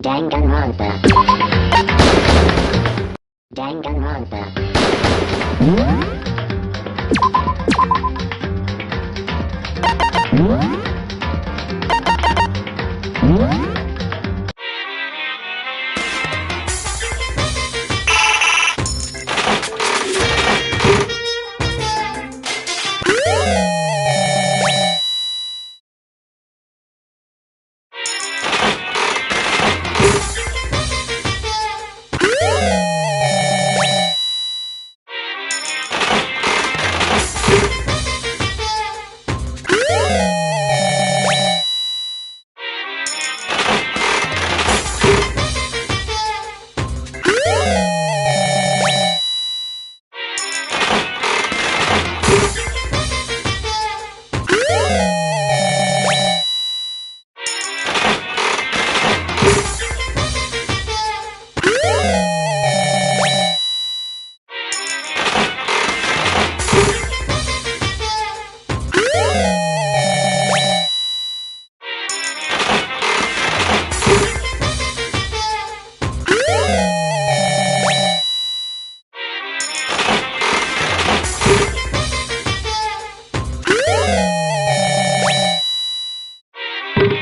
Danganronpa. Danganronpa.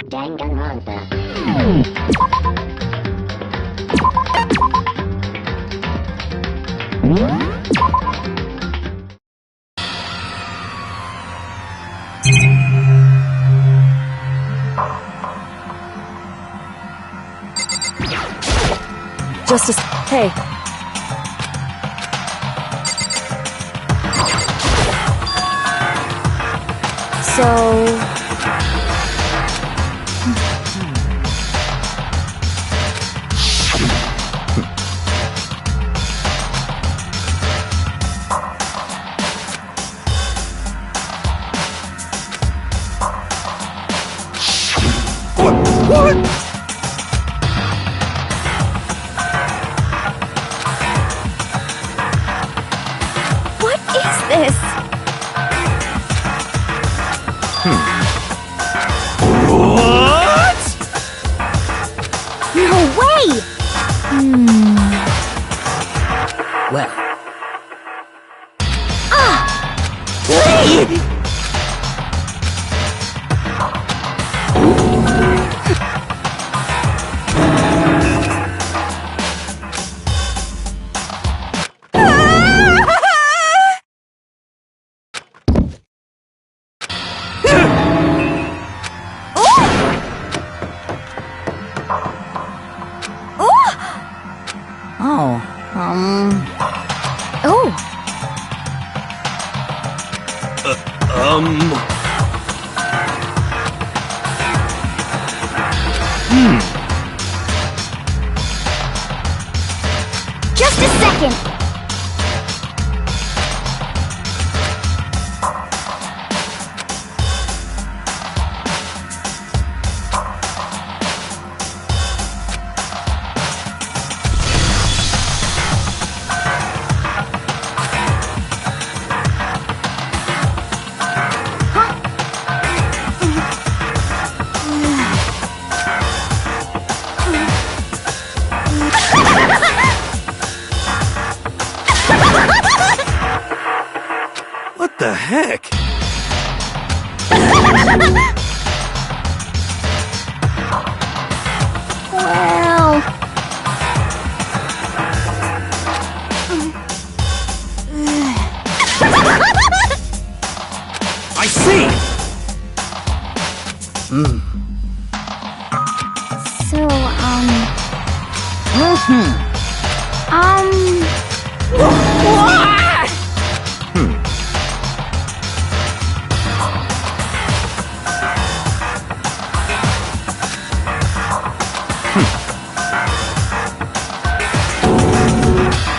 Danganronpa. Justice, hey. So... What? What is this? What? No way! Well. Just a second! What the heck? Well... I see! So,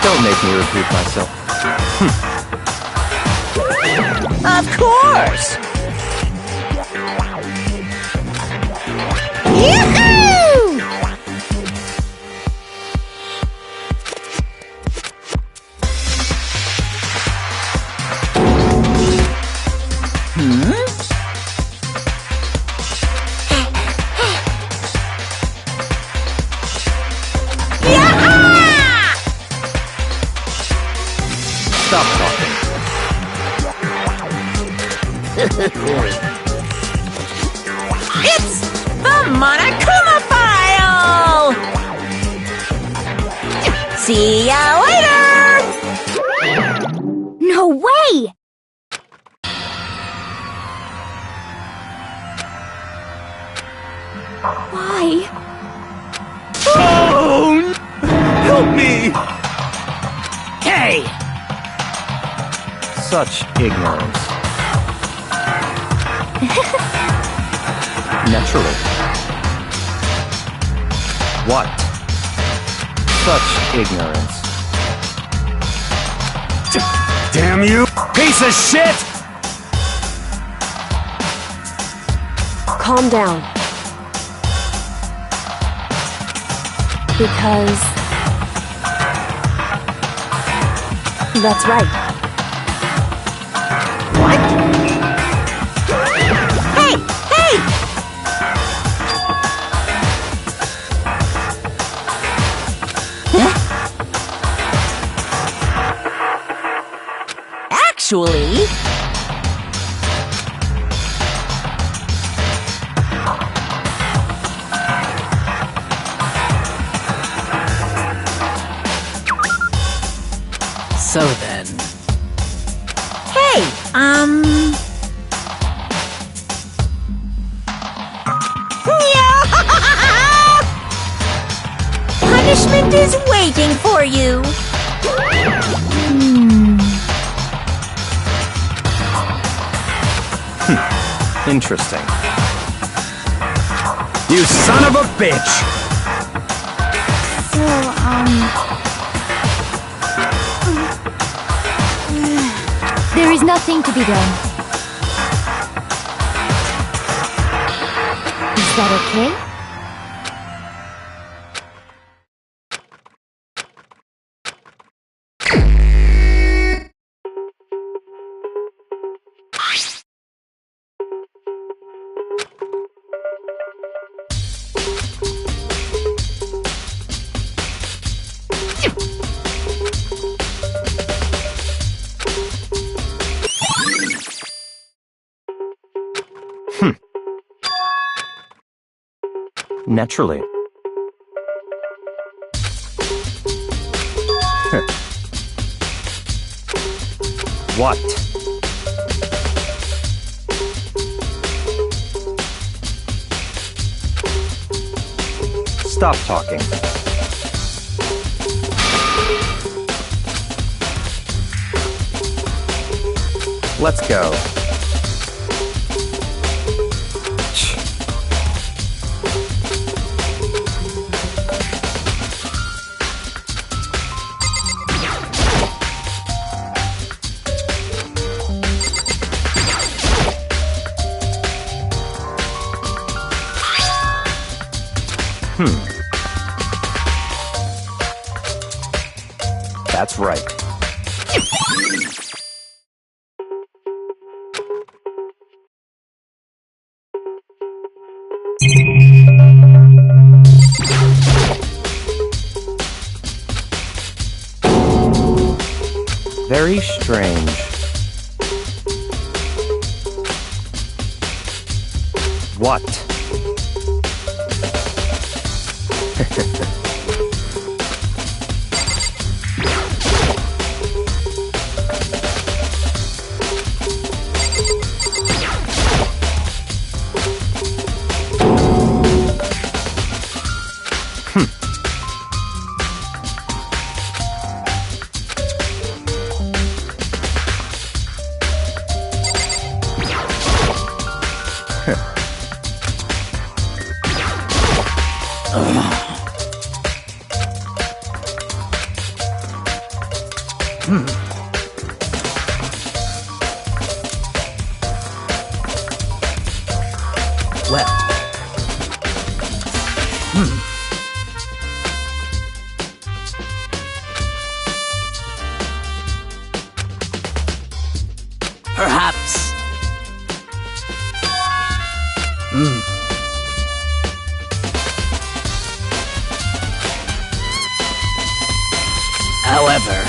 Don't make me repeat myself. Of course! Yoo-hoo! It's the Monokuma File! See ya later! No way! Why? Oh! Help me! Hey! Such ignorance. Naturally. What? Such ignorance. Damn you! Piece of shit! Calm down. Because... that's right. What? Hey! Hey! Actually... So then... Hey, punishment is waiting for you. Interesting. You son of a bitch! There is nothing to be done. Is that okay? Naturally. What? Stop talking. Let's go. That's right. Very strange. What? Well. Perhaps. However,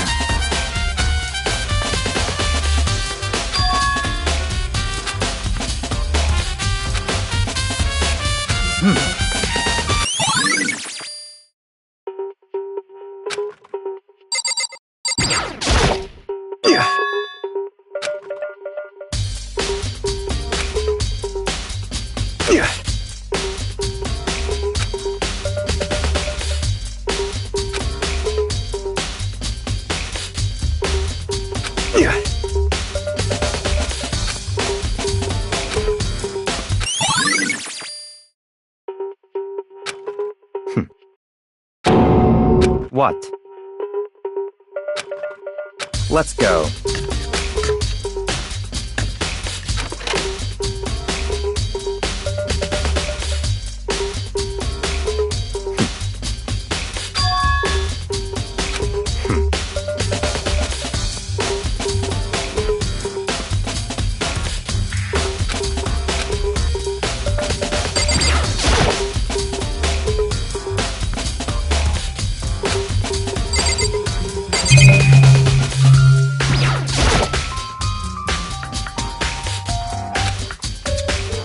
What? Let's go.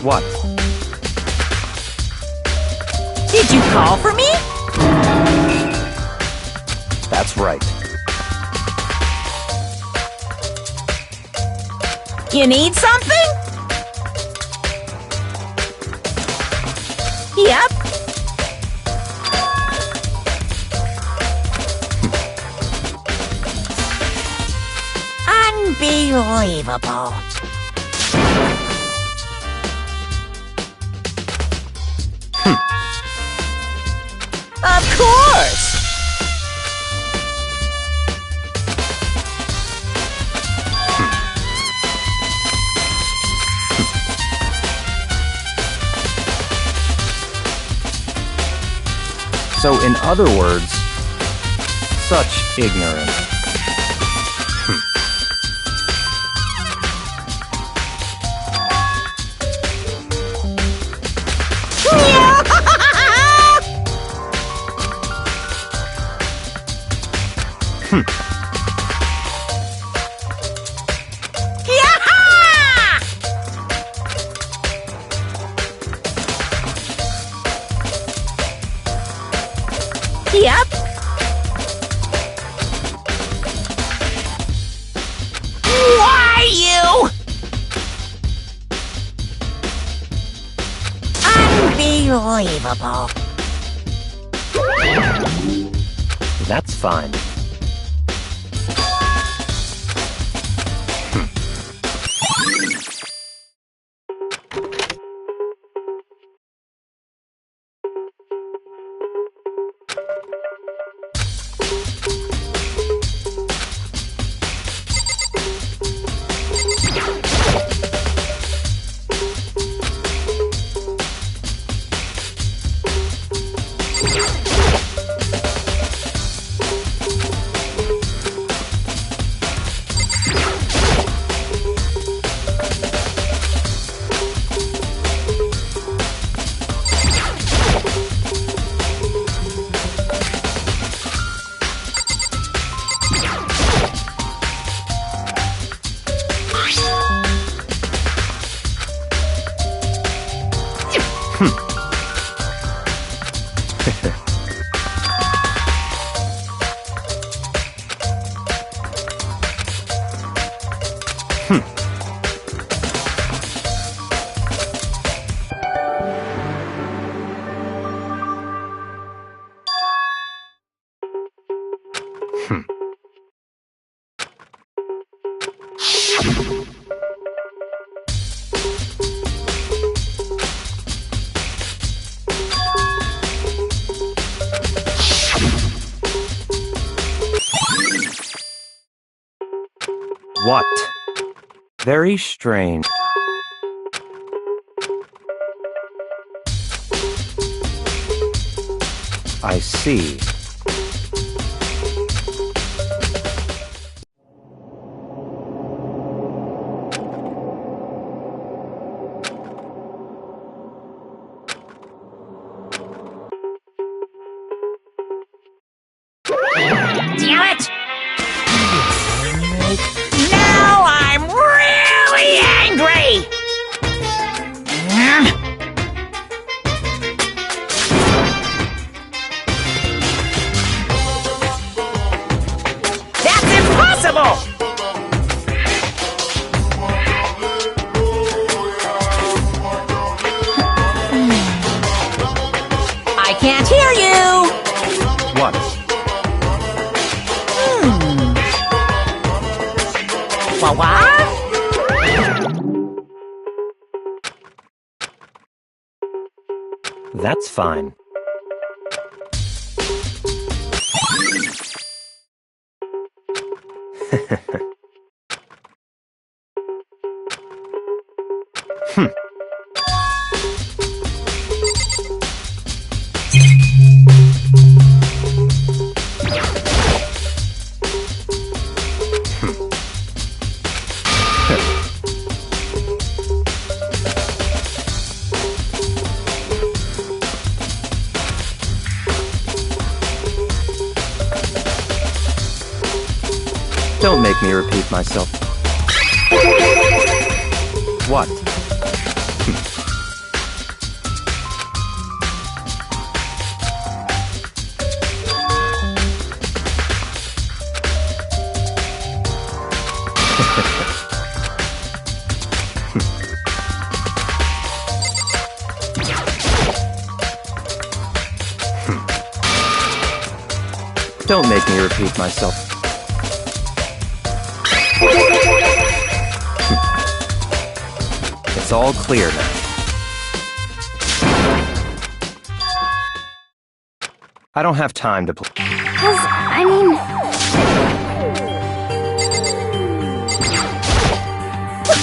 What? Did you call for me? That's right. You need something? Yep. Unbelievable. Of course! So, in other words, such ignorance. Yep. Why you? Unbelievable. That's fine. What? Very strange. I see. Damn it! Now I'm really angry! That's impossible! I can't hear you! What? What? That's fine. Don't make me repeat myself. What? Don't make me repeat myself. It's all clear now. I don't have time to play. 'Cause, I mean...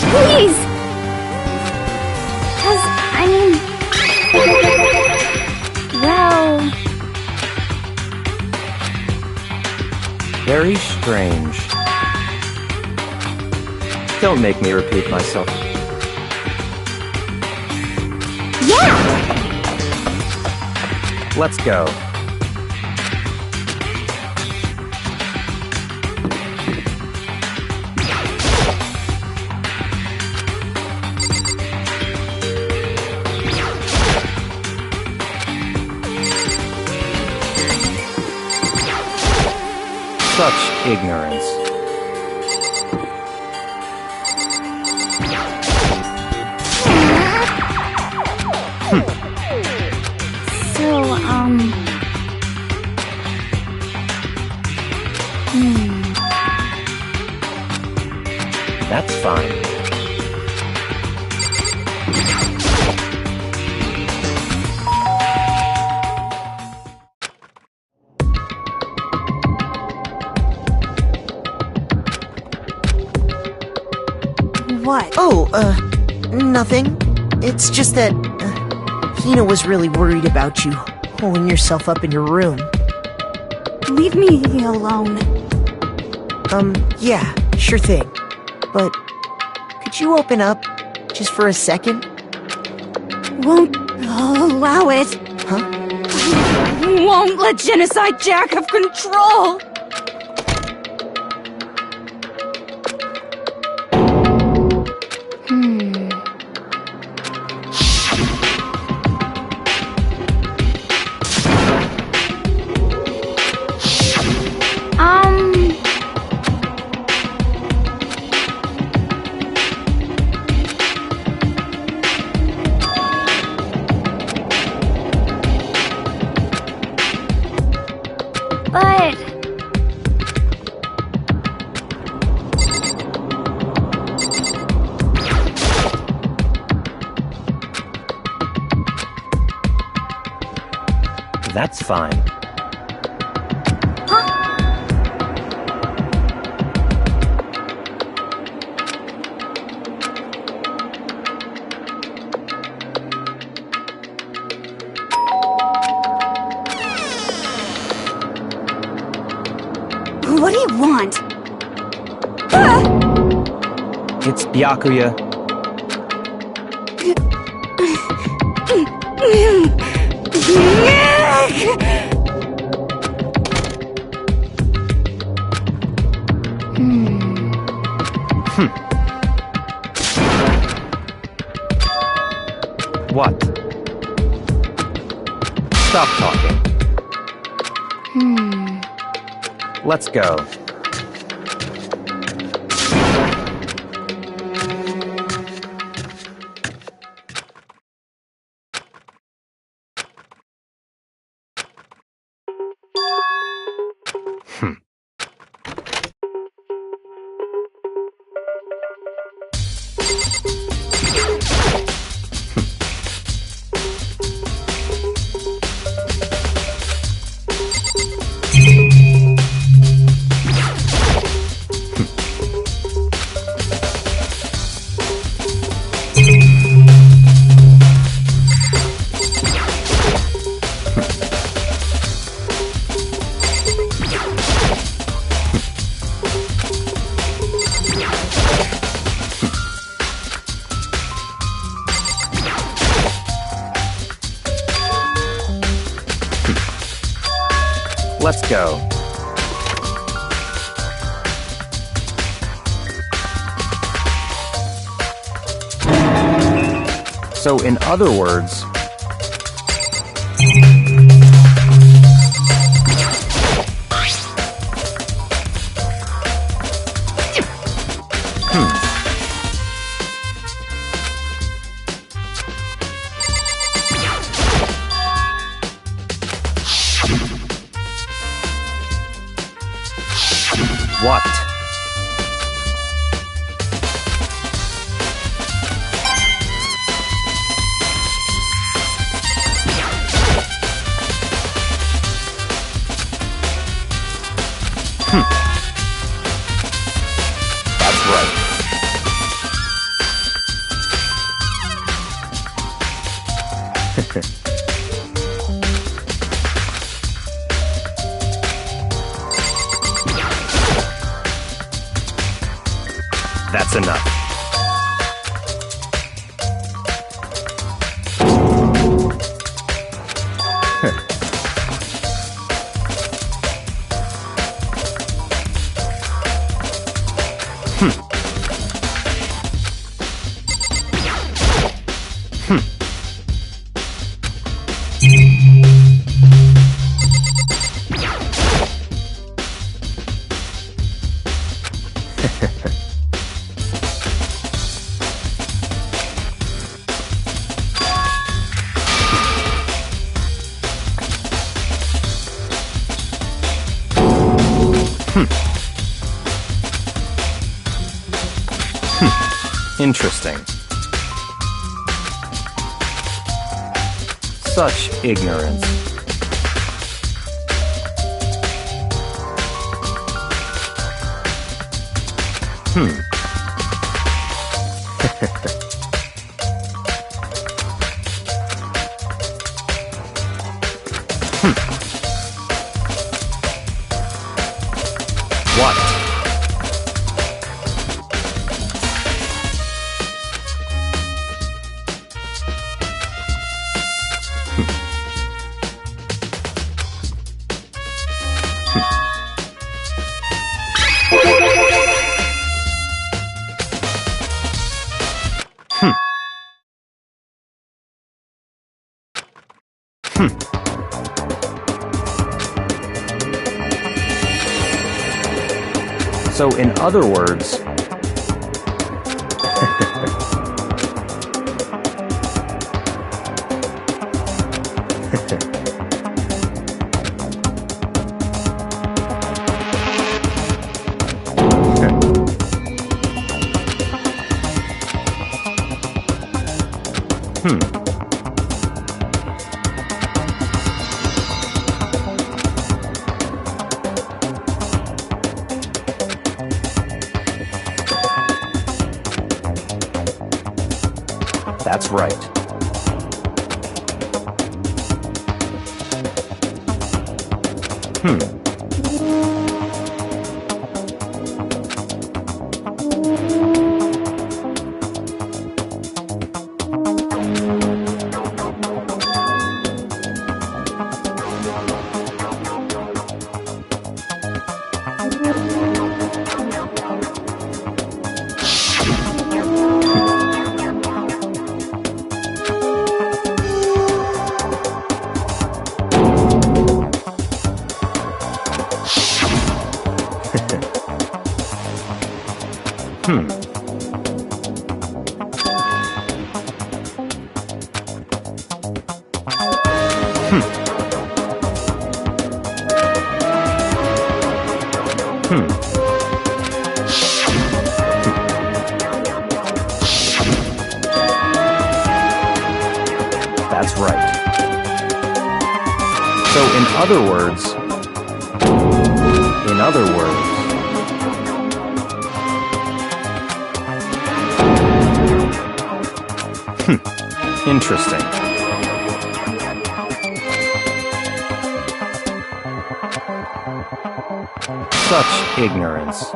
Please! 'Cause, I mean... Well... Very strange. Don't make me repeat myself. Yeah! Let's go. Such ignorance. So, That's fine. What? Oh, nothing. It's just that, Hina was really worried about you, holding yourself up in your room. leave me alone. Yeah, sure thing. But, could you open up, just for a second? Won't allow it. Huh? Won't let Genocide Jack have control. But... That's fine. What do you want? It's Byakuya. What? Stop talking. Let's go. Let's go. So, in other words, what? That's right. That's enough. Interesting. Such ignorance. What? So, in other words, That's right. That's right. So, in other words, interesting. Such ignorance.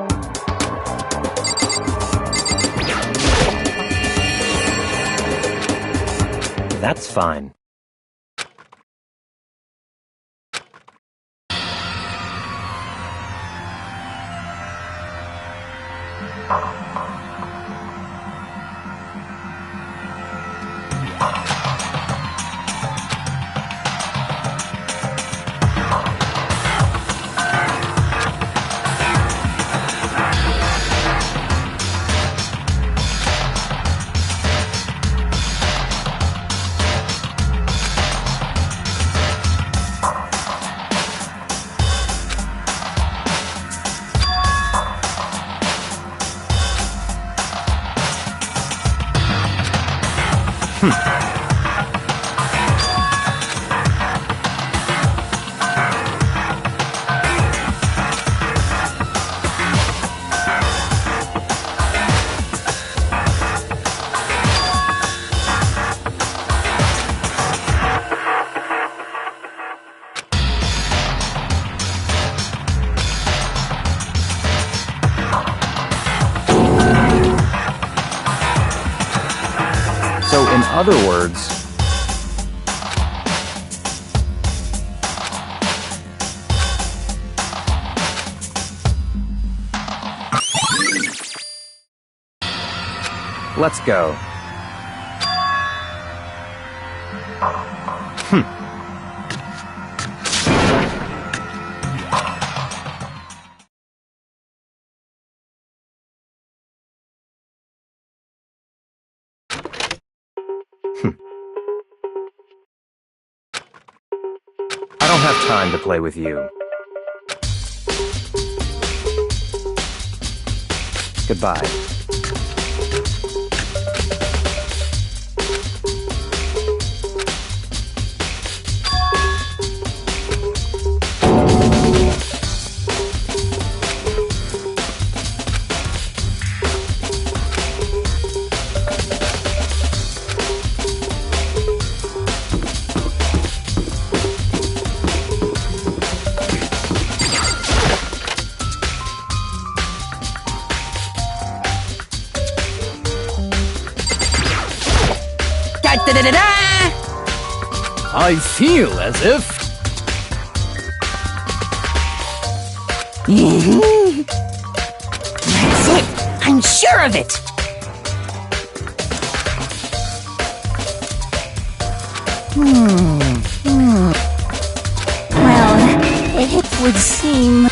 That's fine. So, in other words, let's go. I don't have time to play with you. Goodbye. Da-da-da-da! I feel as if That's it! I'm sure of it! Well, it would seem.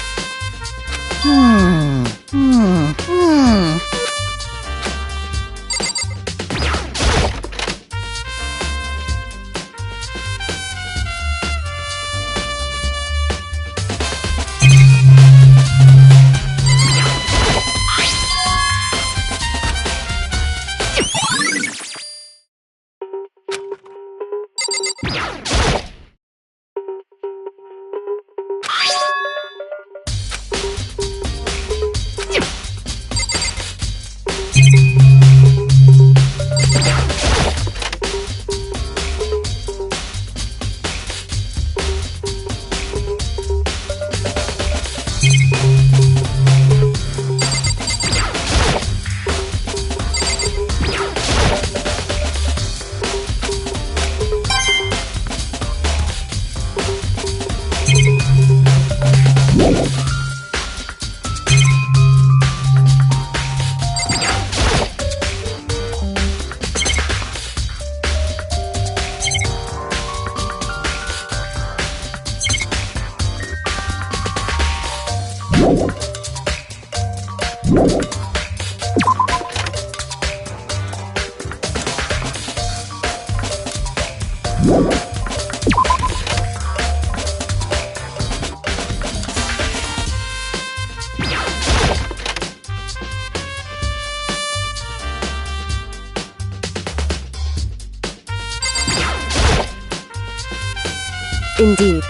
Indeed.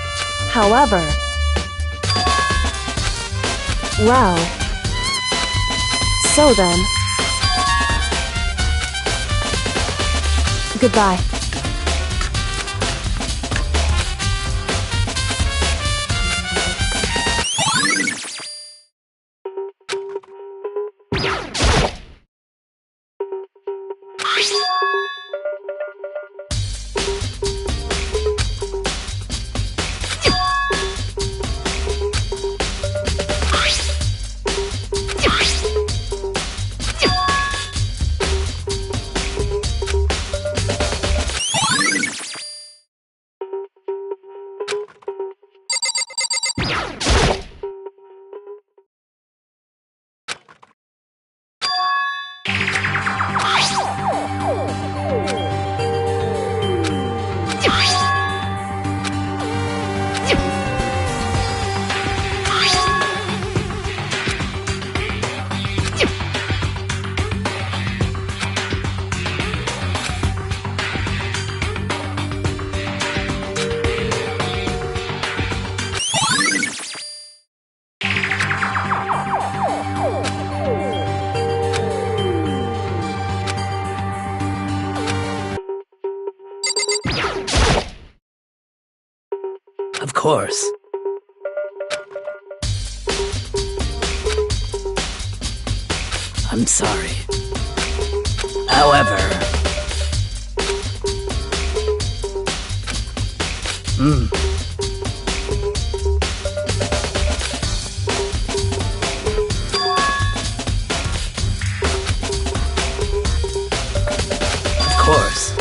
However... Well... So then... Goodbye. course. I'm sorry. However... Of course.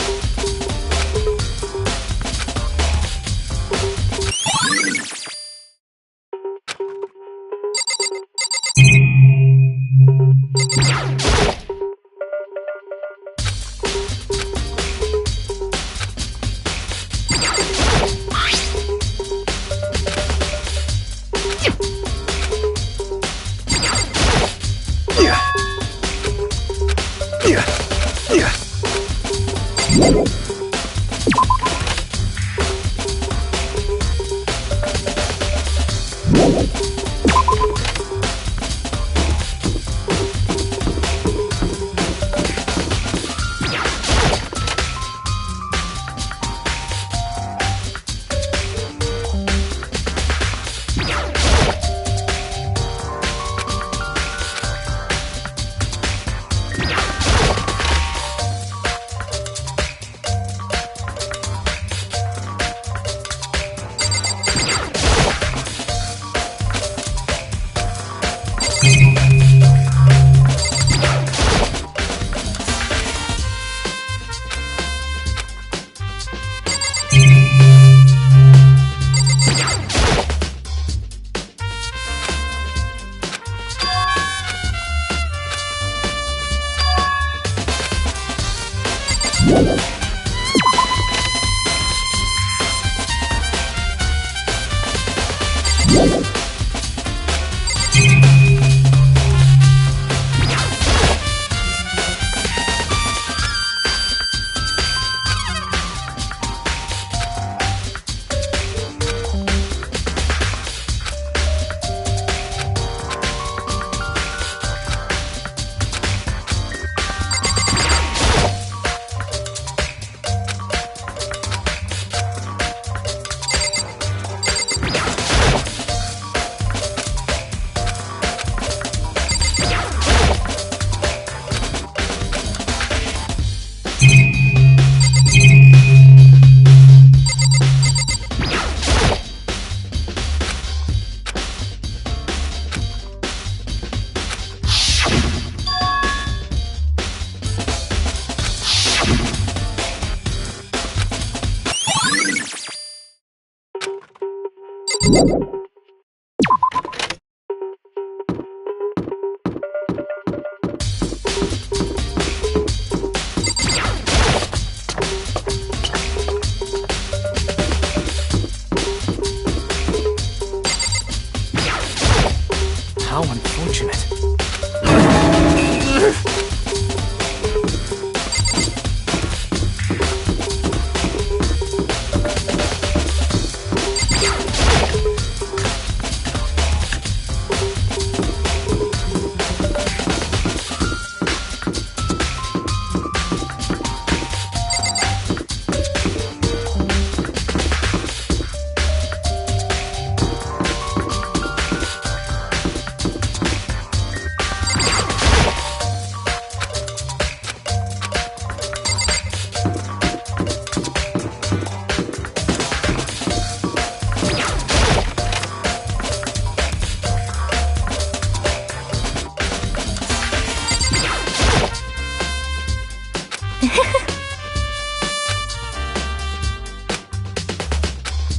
How unfortunate.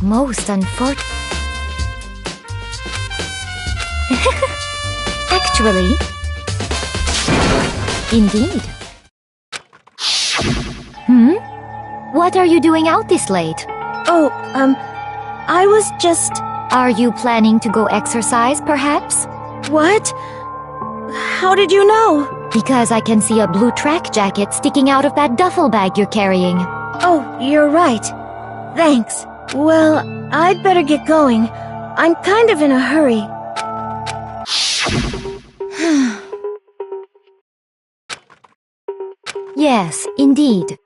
Most unfortunate. Actually, indeed. What are you doing out this late? Oh, I was just... Are you planning to go exercise, perhaps? What? How did you know? Because I can see a blue track jacket sticking out of that duffel bag you're carrying. Oh, you're right. Thanks. Well, I'd better get going. I'm kind of in a hurry. Yes, indeed.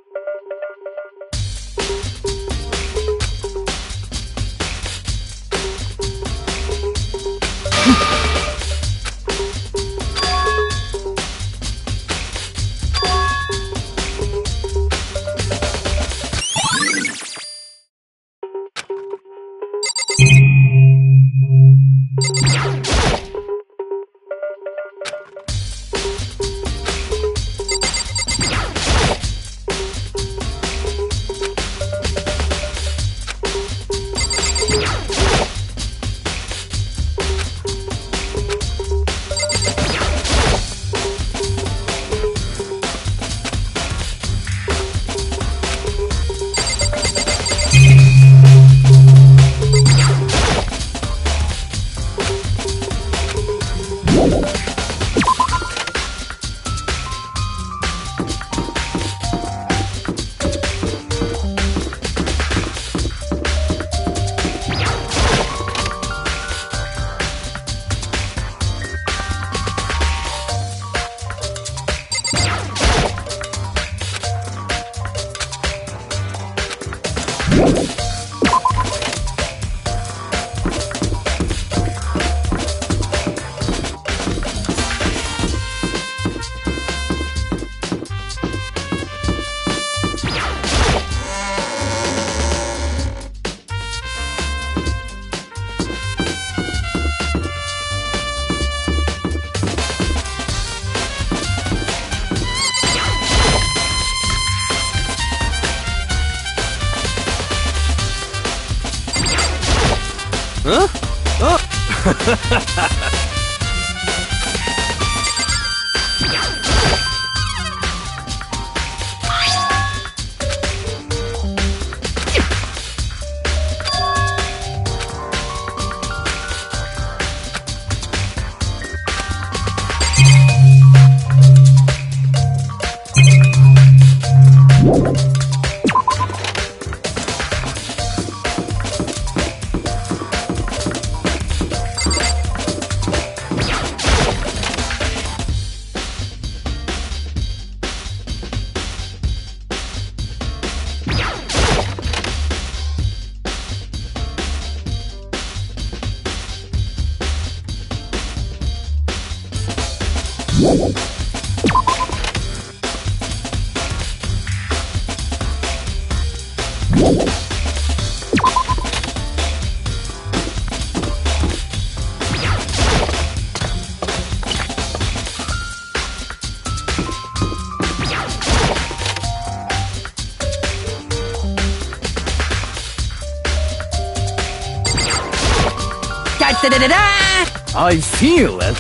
I feel it.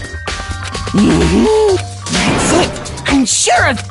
That's it! I'm sure of...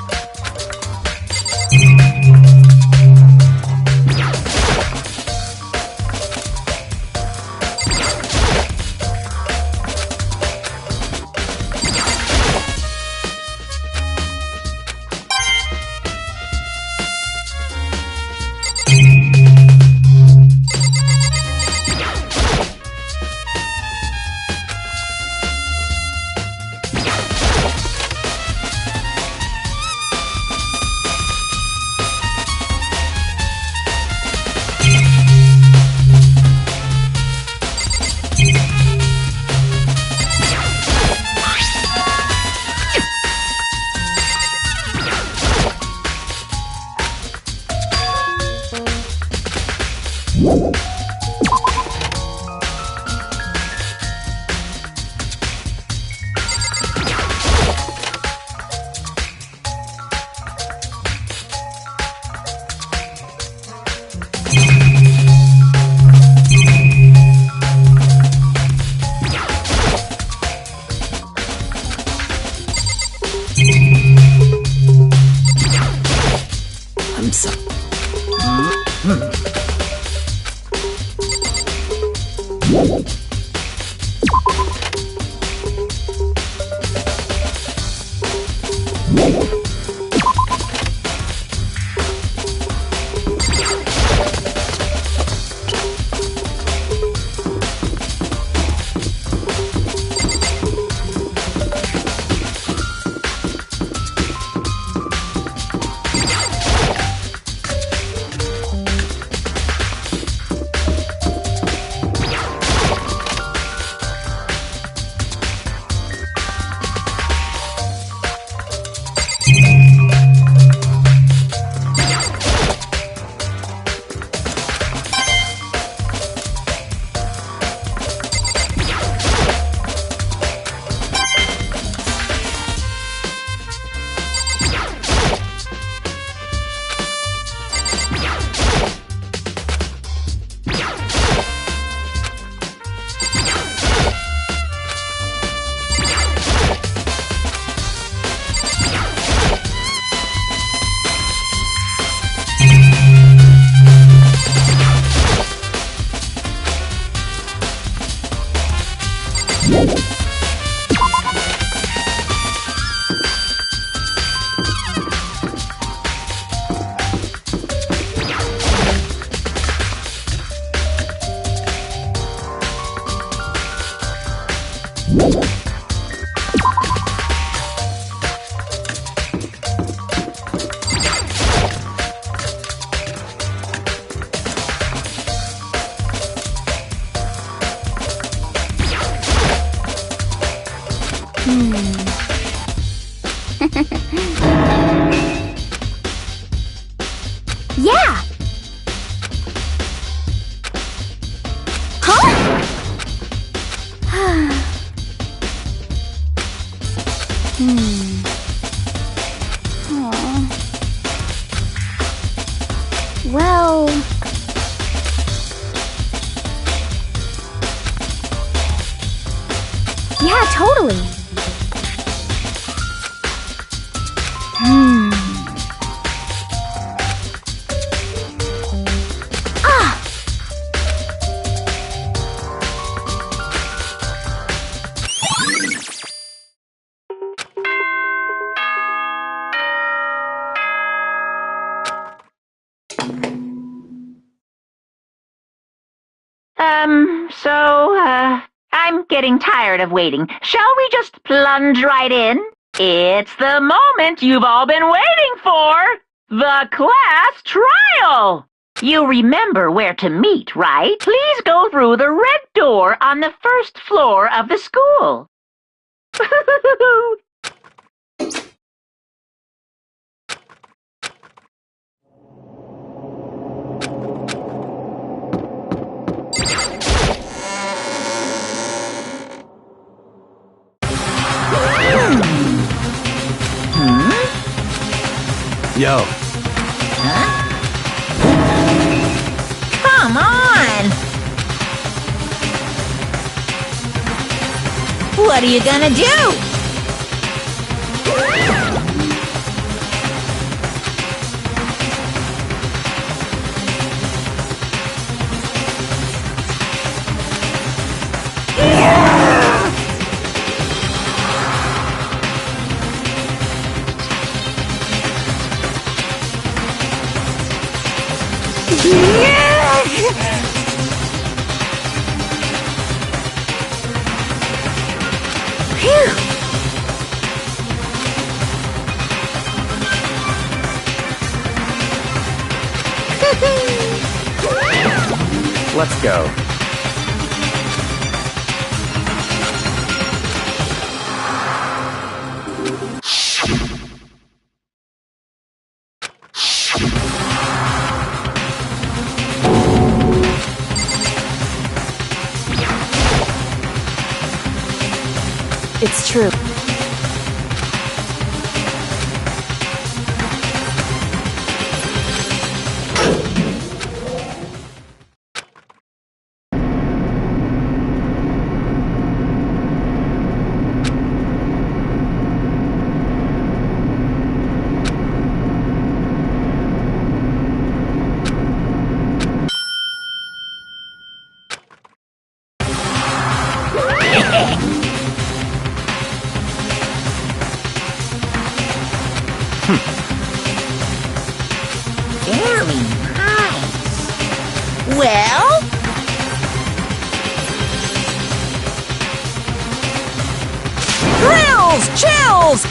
I'm so... Yeah! Well... totally. I'm getting tired of waiting. Shall we just plunge right in? It's the moment you've all been waiting for! The class trial! You remember where to meet, right? Please go through the red door on the first floor of the school. Yo. Come on! What are you gonna do? Let's go. It's true. Very nice. Well? Thrills! Chills!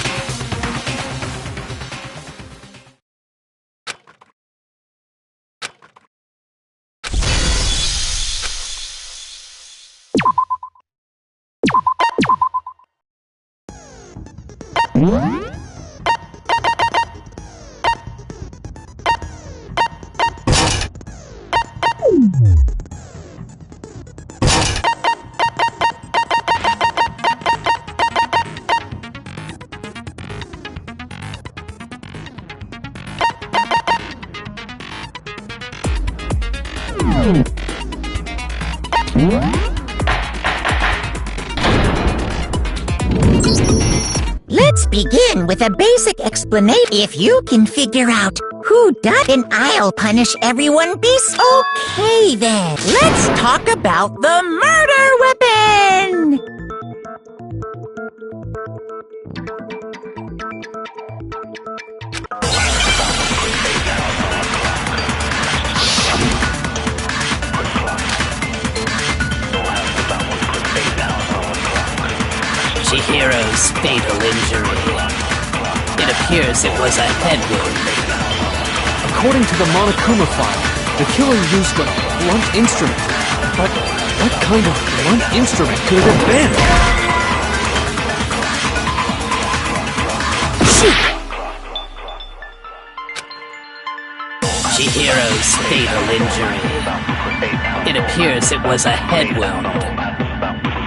Let's begin with a basic explanation. If you can figure out who done, then I'll punish everyone. Okay then. Let's talk about the murder weapon! Chihiro's fatal injury. It appears it was a head wound. According to the Monokuma file, the killer used a blunt instrument. But what kind of blunt instrument could it have been? Chihiro's fatal injury. It appears it was a head wound.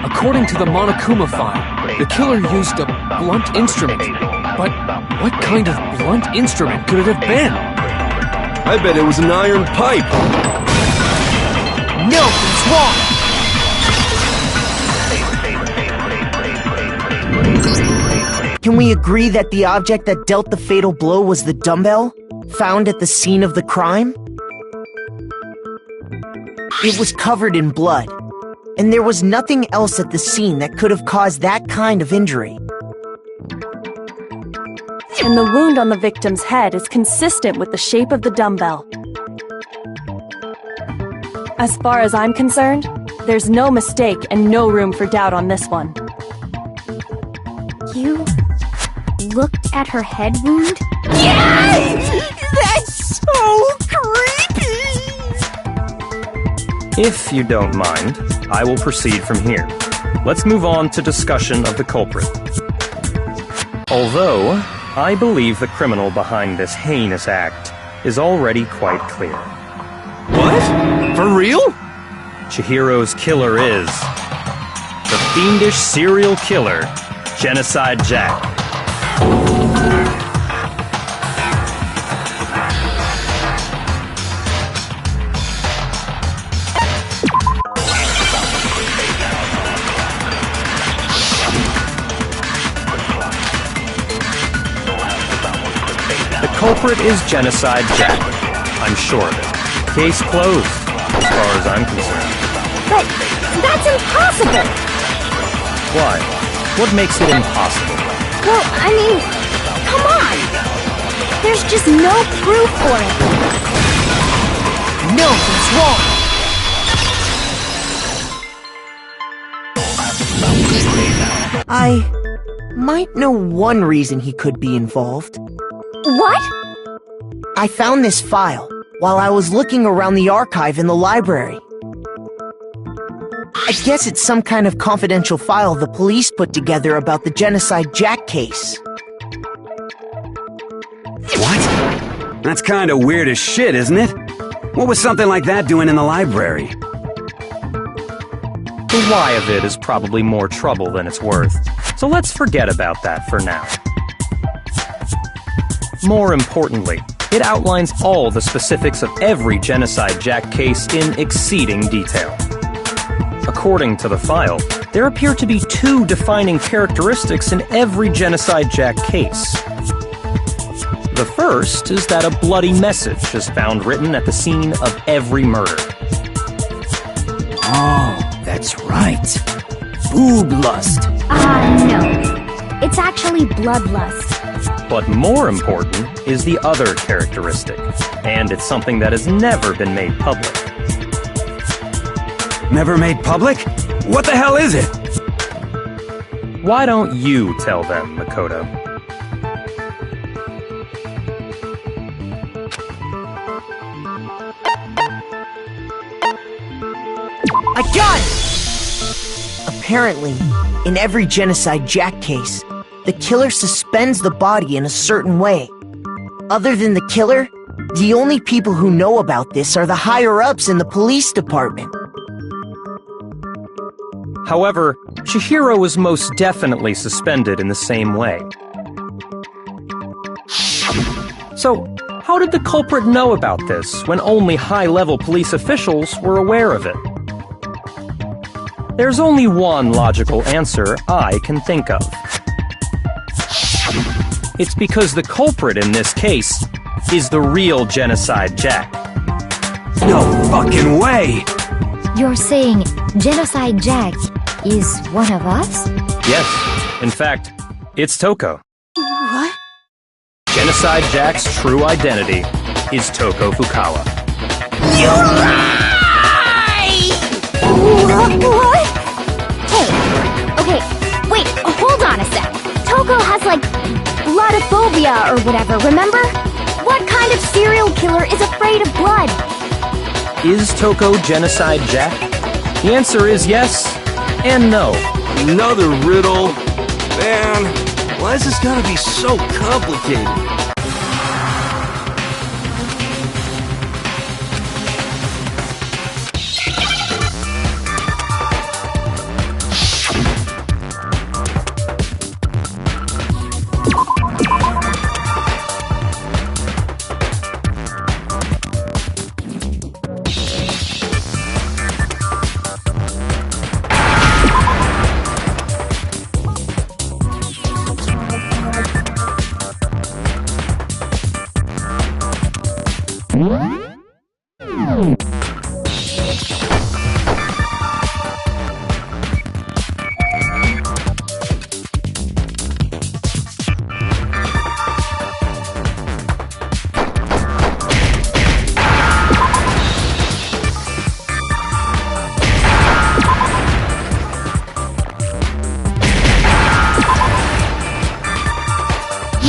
According to the Monokuma file, the killer used a blunt instrument. But what kind of blunt instrument could it have been? I bet it was an iron pipe. No, it's wrong! Can we agree that the object that dealt the fatal blow was the dumbbell, found at the scene of the crime? It was covered in blood, and there was nothing else at the scene that could have caused that kind of injury. And the wound on the victim's head is consistent with the shape of the dumbbell. As far as I'm concerned, there's no mistake and no room for doubt on this one. You looked at her head wound? Yes! That's so creepy! If you don't mind, I will proceed from here. Let's move on to discussion of the culprit. Although, I believe the criminal behind this heinous act is already quite clear. What? For real? Chihiro's killer is the fiendish serial killer, Genocide Jack. The culprit is Genocide Jack. I'm sure of it. Case closed, as far as I'm concerned. But that's impossible! Why? What makes it impossible? Well, I mean, come on! There's just no proof for it. No, he's wrong! I might know one reason he could be involved. What? I found this file while I was looking around the archive in the library. I guess it's some kind of confidential file the police put together about the Genocide Jack case. What? That's kinda weird as shit, isn't it? What was something like that doing in the library? The why of it is probably more trouble than it's worth, so let's forget about that for now. More importantly, it outlines all the specifics of every Genocide Jack case in exceeding detail. According to the file, there appear to be two defining characteristics in every Genocide Jack case. The first is that a bloody message is found written at the scene of every murder. Oh, that's right. Boob lust. No. It's actually bloodlust. But more important is the other characteristic, and it's something that has never been made public. Never made public? What the hell is it? Why don't you tell them, Makoto? I got it! Apparently, in every Genocide Jack case, the killer suspends the body in a certain way. Other than the killer, the only people who know about this are the higher-ups in the police department. However, Chihiro was most definitely suspended in the same way. So, how did the culprit know about this when only high-level police officials were aware of it? There's only one logical answer I can think of. It's because the culprit in this case is the real Genocide Jack. No fucking way! You're saying Genocide Jack is one of us? Yes, in fact, it's Toko. What? Genocide Jack's true identity is Toko Fukawa. You lie! What? Hey, okay, wait, hold on a sec. Toko has, like, bloodophobia or whatever, remember? What kind of serial killer is afraid of blood? Is Toko Genocide Jack? The answer is yes and no. Another riddle? Man, why is this gotta be so complicated?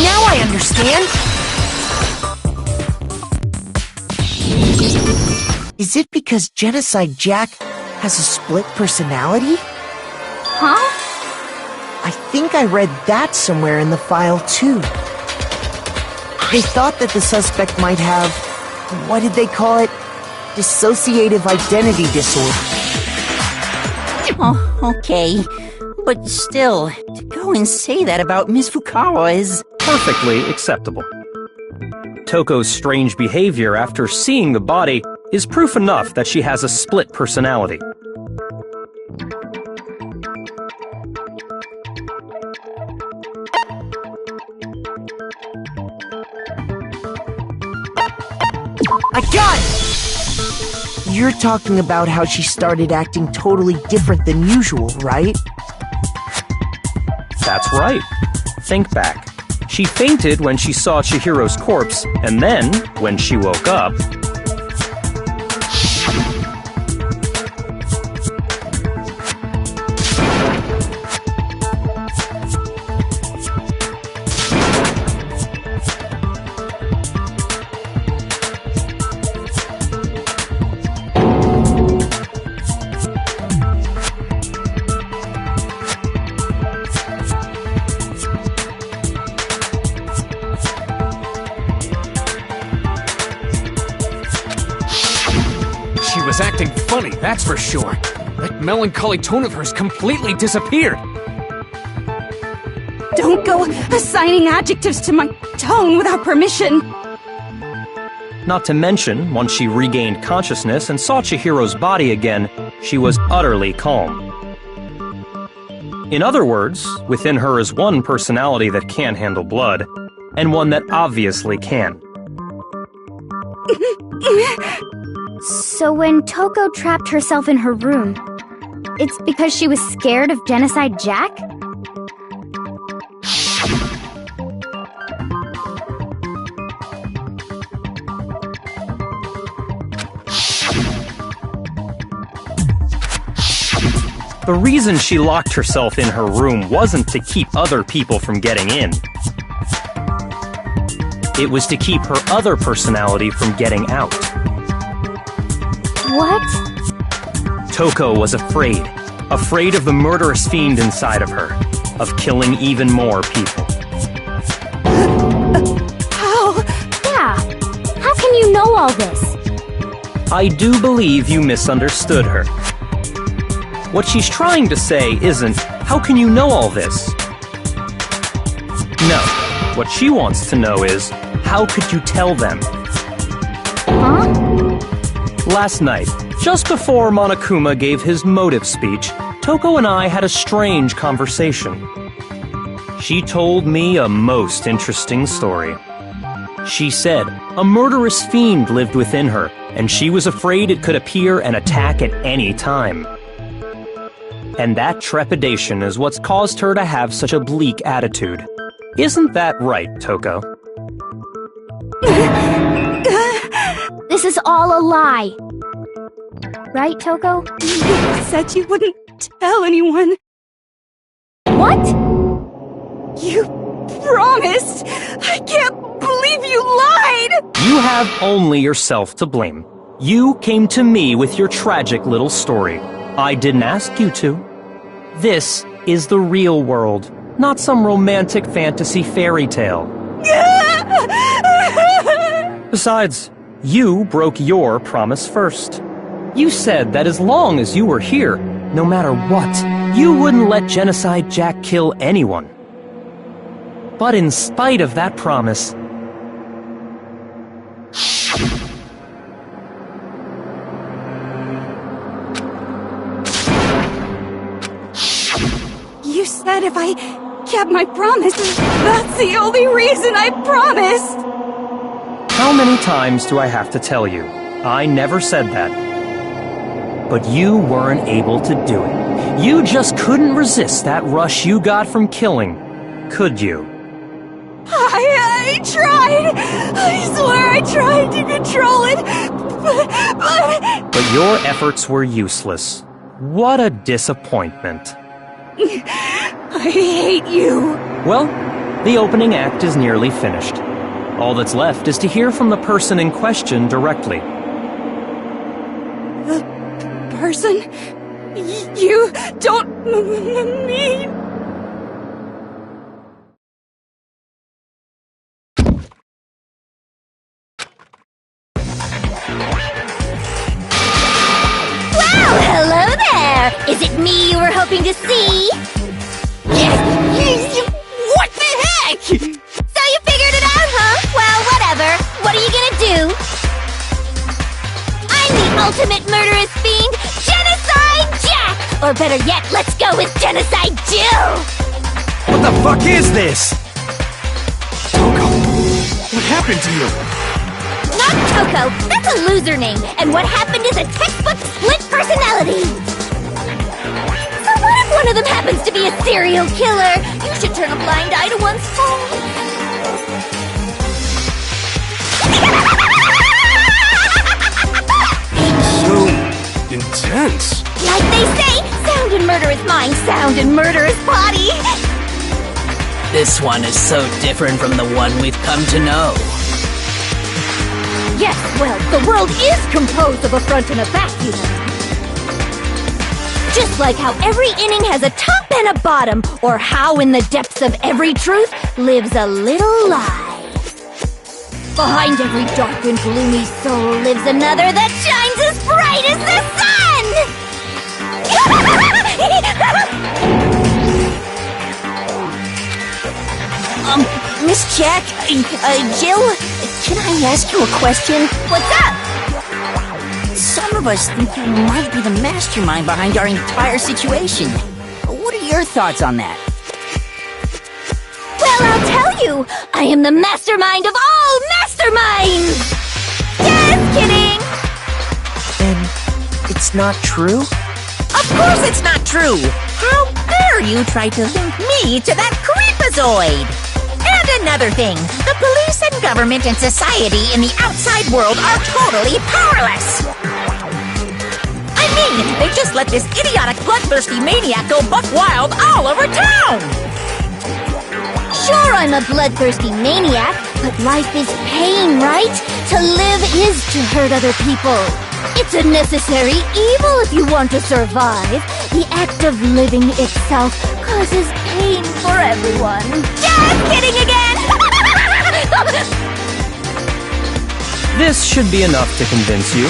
Now I understand! Is it because Genocide Jack has a split personality? Huh? I think I read that somewhere in the file, too. They thought that the suspect might have, what did they call it? Dissociative identity disorder. Oh, okay. But still, to go and say that about Miss Fukawa is... perfectly acceptable. Toko's strange behavior after seeing the body is proof enough that she has a split personality. I got it! You're talking about how she started acting totally different than usual, right? That's right. Think back. She fainted when she saw Chihiro's corpse, and then, when she woke up... She was acting funny, that's for sure. That melancholy tone of hers completely disappeared. Don't go assigning adjectives to my tone without permission. Not to mention, once she regained consciousness and saw Chihiro's body again, she was utterly calm. In other words, within her is one personality that can't handle blood, and one that obviously can. So when Toko trapped herself in her room, it's because she was scared of Genocide Jack? The reason she locked herself in her room wasn't to keep other people from getting in. It was to keep her other personality from getting out. What? Toko was afraid. Afraid of the murderous fiend inside of her. Of killing even more people. How? Yeah. How can you know all this? I do believe you misunderstood her. What she's trying to say isn't, how can you know all this? No. What she wants to know is, how could you tell them? Huh? Last night, just before Monokuma gave his motive speech, Toko and I had a strange conversation. She told me a most interesting story. She said a murderous fiend lived within her, and she was afraid it could appear and attack at any time. And that trepidation is what's caused her to have such a bleak attitude. Isn't that right, Toko? This is all a lie. Right, Toko? You said you wouldn't tell anyone. What? You promised! I can't believe you lied! You have only yourself to blame. You came to me with your tragic little story. I didn't ask you to. This is the real world, not some romantic fantasy fairy tale. Besides, you broke your promise first. You said that as long as you were here, no matter what, you wouldn't let Genocide Jack kill anyone. But in spite of that promise, You said if I kept my promise, that's the only reason I promised! how many times do I have to tell you? I never said that. But you weren't able to do it. You just couldn't resist that rush you got from killing, could you? I tried! I swear I tried to control it, But your efforts were useless. What a disappointment. I hate you. Well, The opening act is nearly finished. All that's left is to hear from the person in question directly. The person? You don't mean... Well, hello there! Is it me you were hoping to see? What the heck? So you figured it out, huh? Well, whatever. What are you gonna do? I'm the ultimate murderous fiend, Genocide Jack! Or better yet, let's go with Genocide Jill! What the fuck is this? Toko, what happened to you? Not Toko, that's a loser name, and what happened is a textbook split personality! So what if one of them happens to be a serial killer? You should turn a blind eye to one's fault. So intense. Like they say, sound in murderous mind, sound in murderous body! This one is so different from the one we've come to know. Yes, well, the world is composed of a front and a back, you know. Just like how every inning has a top and a bottom, or how in the depths of every truth lives a little lie. Behind every dark and gloomy soul lives another that shines as bright as the sun! Miss Jack, Jill, can I ask you a question? What's up? Some of us think you might be the mastermind behind our entire situation. What are your thoughts on that? Well, I'll tell you! I am the mastermind of all masterminds! Just kidding! Then it's not true? Of course it's not true! How dare you try to link me to that creepazoid! And another thing, the police and government and society in the outside world are totally powerless! I mean, they just let this idiotic, bloodthirsty maniac go buck wild all over town! Sure, I'm a bloodthirsty maniac, but life is pain, right? To live is to hurt other people. It's a necessary evil if you want to survive. The act of living itself causes pain for everyone. Just kidding again! This should be enough to convince you.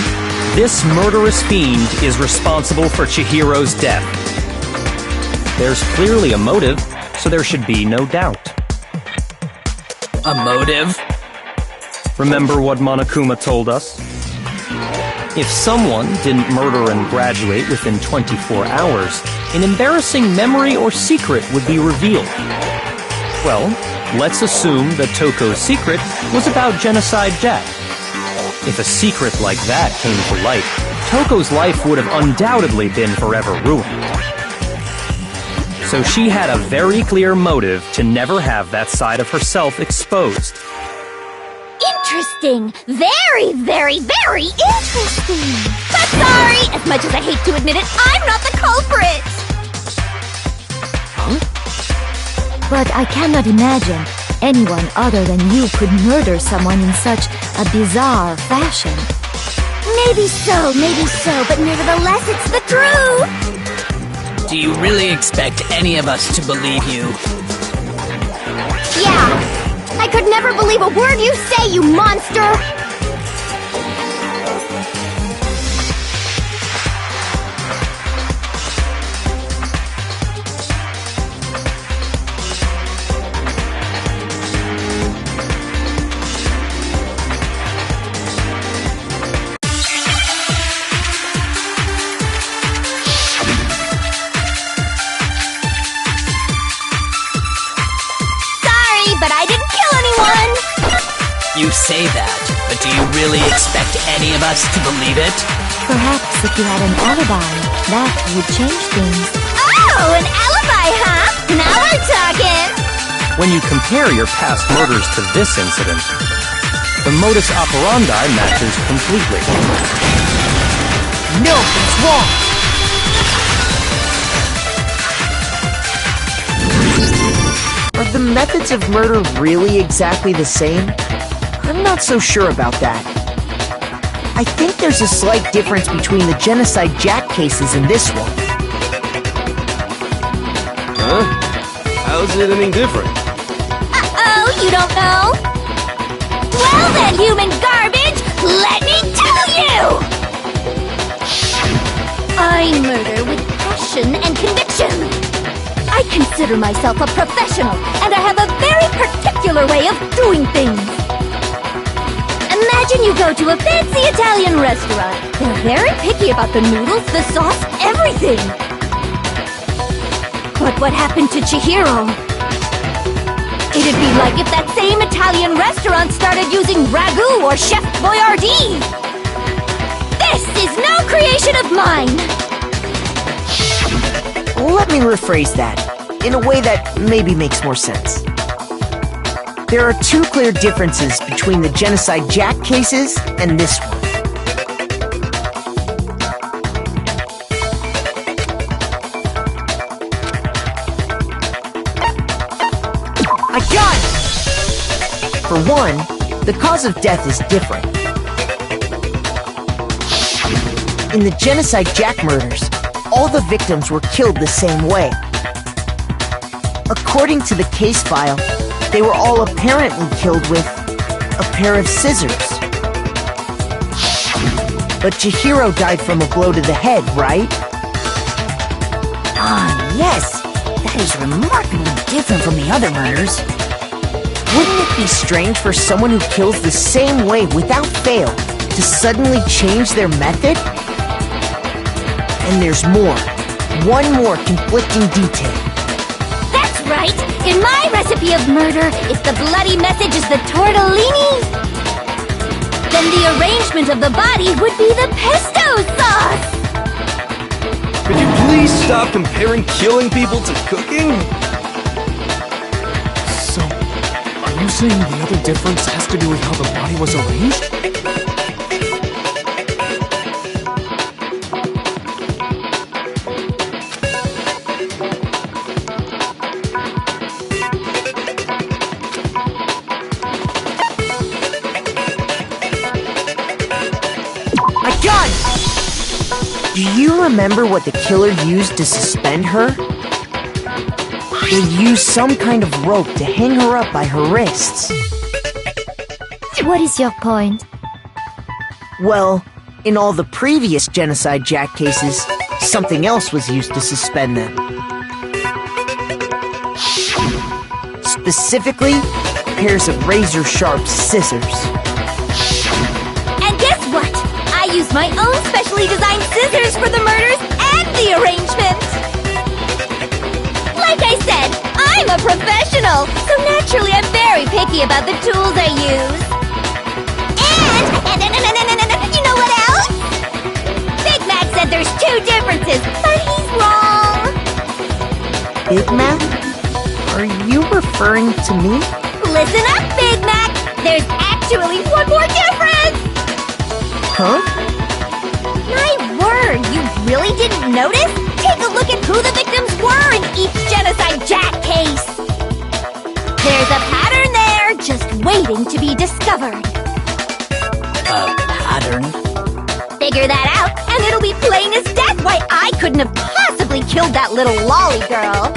This murderous fiend is responsible for Chihiro's death. There's clearly a motive, so there should be no doubt. A motive? Remember what Monokuma told us? If someone didn't murder and graduate within 24 hours, an embarrassing memory or secret would be revealed. Well, let's assume that Toko's secret was about Genocide Jack. If a secret like that came to light, Toko's life would have undoubtedly been forever ruined. So she had a very clear motive to never have that side of herself exposed. Interesting. Very, very, very interesting. But sorry, as much as I hate to admit it, I'm not the culprit. Huh? But I cannot imagine anyone other than you could murder someone in such a bizarre fashion. Maybe so, but nevertheless, it's the truth. Do you really expect any of us to believe you? Yeah. I could never believe a word you say, you monster! But I didn't kill anyone! You say that, but do you really expect any of us to believe it? Perhaps if you had an alibi, that would change things. Oh, an alibi, huh? Now we're talking! When you compare your past murders to this incident, the modus operandi matches completely. No, it's wrong! the methods of murder really exactly the same? I'm not so sure about that. I think there's a slight difference between the Genocide Jack cases and this one. Huh? How's it any different? Uh-oh, you don't know? Well then, human garbage, let me tell you! I murder with passion and conviction. I consider myself a professional, and I have a very particular way of doing things. Imagine you go to a fancy Italian restaurant. They're very picky about the noodles, the sauce, everything. But what happened to Chihiro? It'd be like if that same Italian restaurant started using ragu or Chef Boyardee. This is no creation of mine! Let me rephrase that, in a way that maybe makes more sense. There are two clear differences between the Genocide Jack cases and this one. I got it! For one, the cause of death is different. In the Genocide Jack murders, all the victims were killed the same way. According to the case file, they were all apparently killed with a pair of scissors. But Chihiro died from a blow to the head, right? Ah, yes. That is remarkably different from the other murders. Wouldn't it be strange for someone who kills the same way without fail to suddenly change their method? And there's more. One more conflicting detail. That's right! In my recipe of murder, if the bloody message is the tortellini, then the arrangement of the body would be the pesto sauce! Could you please stop comparing killing people to cooking? So, are you saying the other difference has to do with how the body was arranged? Do you remember what the killer used to suspend her? They used some kind of rope to hang her up by her wrists. What is your point? Well, in all the previous Genocide Jack cases, something else was used to suspend them. Specifically, pairs of razor-sharp scissors. And guess what? I use my own specially designed scissors for the murders and the arrangement! Like I said, I'm a professional, so naturally I'm very picky about the tools I use. And you know what else? Big Mac said there's two differences, but he's wrong! Big Mac? Are you referring to me? Listen up, Big Mac! There's actually one more difference! Huh? My word, you really didn't notice? Take a look at who the victims were in each Genocide Jack case! There's a pattern there, just waiting to be discovered. A pattern? Figure that out, and it'll be plain as death why I couldn't have possibly killed that little lolly girl.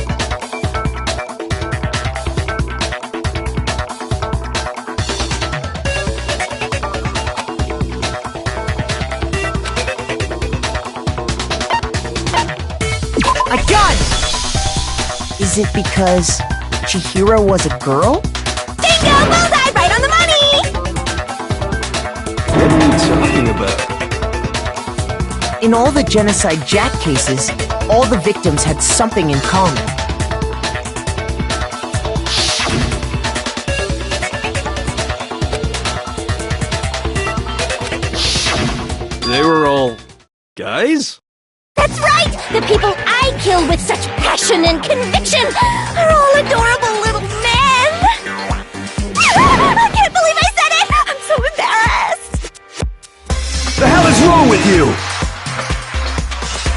I got it! Is it because Chihiro was a girl? Bingo! Bullseye! Right on the money! What are you talking about? In all the Genocide Jack cases, all the victims had something in common. They were all guys? That's right! The people I kill with such passion and conviction are all adorable little men! I can't believe I said it! I'm so embarrassed! The hell is wrong with you?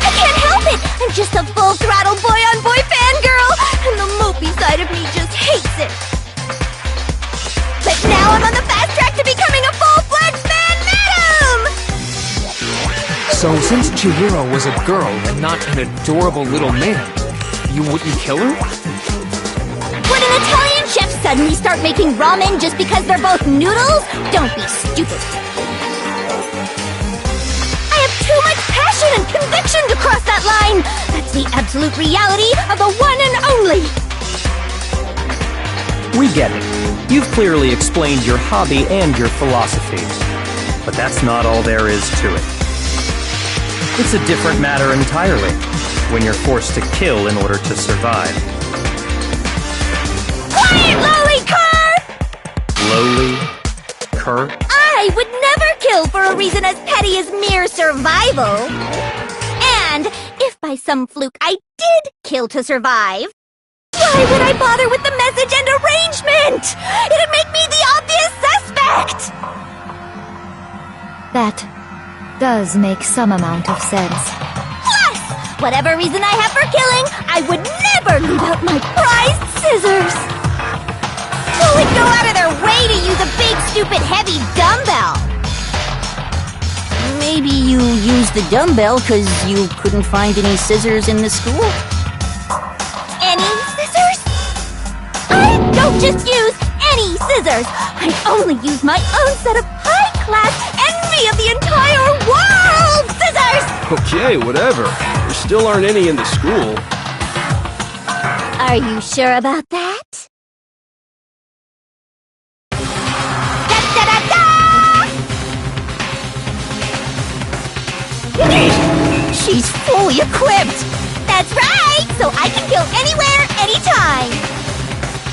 I can't help it! I'm just a full-throttle boy-on-boy fangirl! And the mopey side of me just hates now I'm on the fast track to becoming a full-fledged man madam! So since Chihiro was a girl and not an adorable little man, you wouldn't kill her? Would an Italian chef suddenly start making ramen just because they're both noodles? Don't be stupid. I have too much passion and conviction to cross that line. That's the absolute reality of the one and only. We get it. You've clearly explained your hobby and your philosophy. But that's not all there is to it. It's a different matter entirely when you're forced to kill in order to survive. Quiet, lowly cur! Lowly? Cur? I would never kill for a reason as petty as mere survival. And if by some fluke I did kill to survive, why would I bother with the message and arrangement? It'd make me the obvious suspect! That does make some amount of sense. Plus, whatever reason I have for killing, I would never leave out my prized scissors! Who would go out of their way to use a big, stupid, heavy dumbbell? Maybe you used the dumbbell because you couldn't find any scissors in the school? Any scissors? I don't just use any scissors! I only use my own set of high-class envy of the entire world scissors! Okay, whatever. There still aren't any in the school. Are you sure about that? She's fully equipped! That's right! So I can kill anywhere, anytime!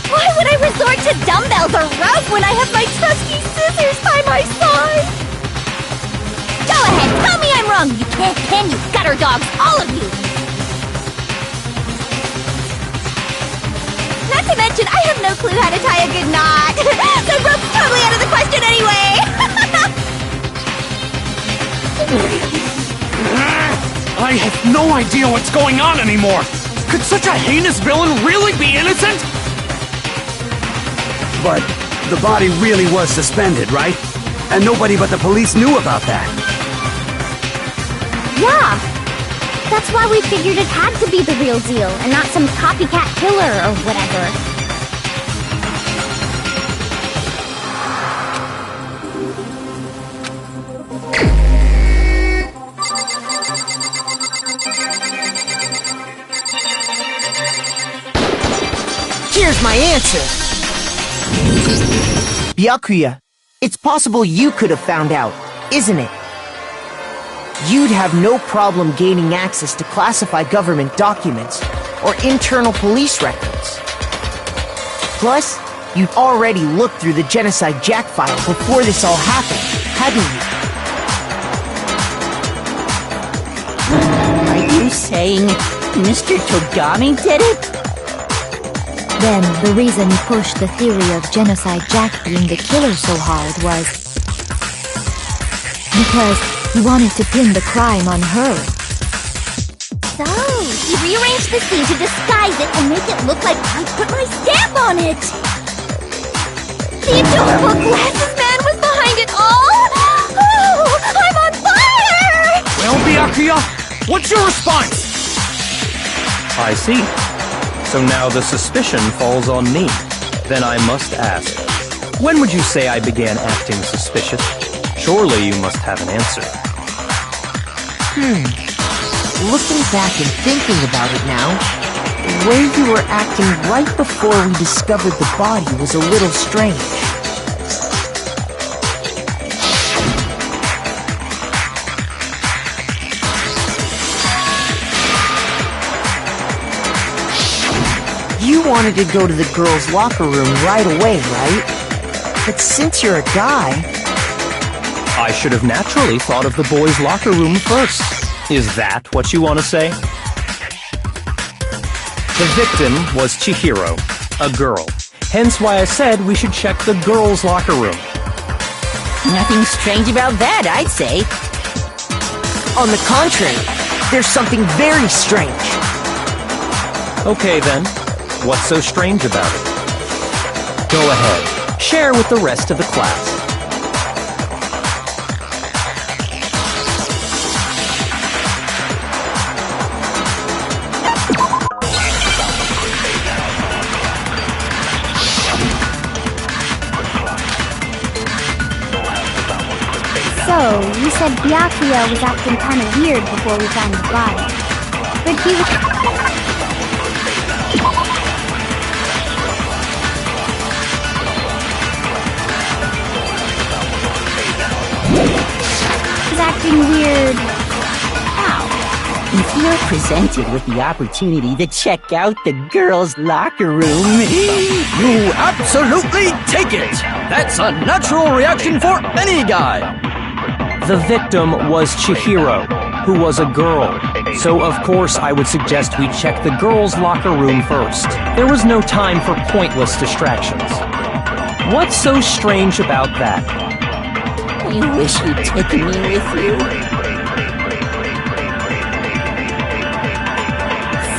Why would I resort to dumbbells or rope when I have my trusty scissors by my side? Go ahead, tell me I'm wrong! You can't, can you, gutter dogs, all of you! Not to mention, I have no clue how to tie a good knot! So rope's totally out of the question anyway! I have no idea what's going on anymore! Could such a heinous villain really be innocent? But the body really was suspended, right? And nobody but the police knew about that. Yeah! That's why we figured it had to be the real deal, and not some copycat killer or whatever. Here's my answer! Byakuya, it's possible you could have found out, isn't it? You'd have no problem gaining access to classified government documents or internal police records. Plus, you'd already looked through the Genocide Jack file before this all happened, hadn't you? Are you saying Mr. Togami did it? Then the reason you pushed the theory of Genocide Jack being the killer so hard was because you wanted to pin the crime on her. So, he rearranged the scene to disguise it and make it look like I put my stamp on it! The adorable glasses man was behind it all! Oh, I'm on fire! Well, Byakuya, what's your response? I see. So now the suspicion falls on me. Then I must ask, when would you say I began acting suspicious? Surely you must have an answer. Looking back and thinking about it now, the way you were acting right before we discovered the body was a little strange. You wanted to go to the girls' locker room right away, right? But since you're a guy... I should have naturally thought of the boys' locker room first. Is that what you want to say? The victim was Chihiro, a girl. Hence why I said we should check the girls' locker room. Nothing strange about that, I'd say. On the contrary, there's something very strange. Okay then. What's so strange about it? Go ahead. share with the rest of the class. So, you said Byakuya was acting kind of weird before we found the body. But he was acting weird. How? If you're presented with the opportunity to check out the girls' locker room, You absolutely take it! That's a natural reaction for any guy! The victim was Chihiro, who was a girl. So of course I would suggest we check the girls' locker room first. There was no time for pointless distractions. What's so strange about that? you wish you'd taken me with you.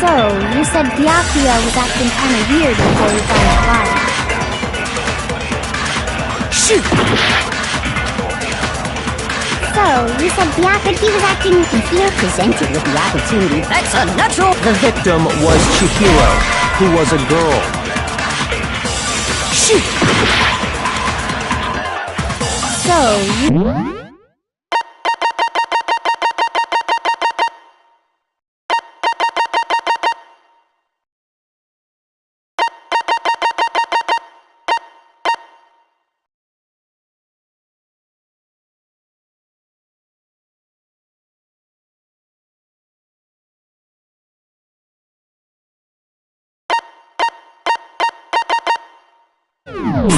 So, you said Byakuya was acting kind of weird before we found the body. Shoot! So, you said Byakuya was acting... If you're presented with the opportunity, that's unnatural! The victim was Chihiro, who was a girl. Shoot! So, you...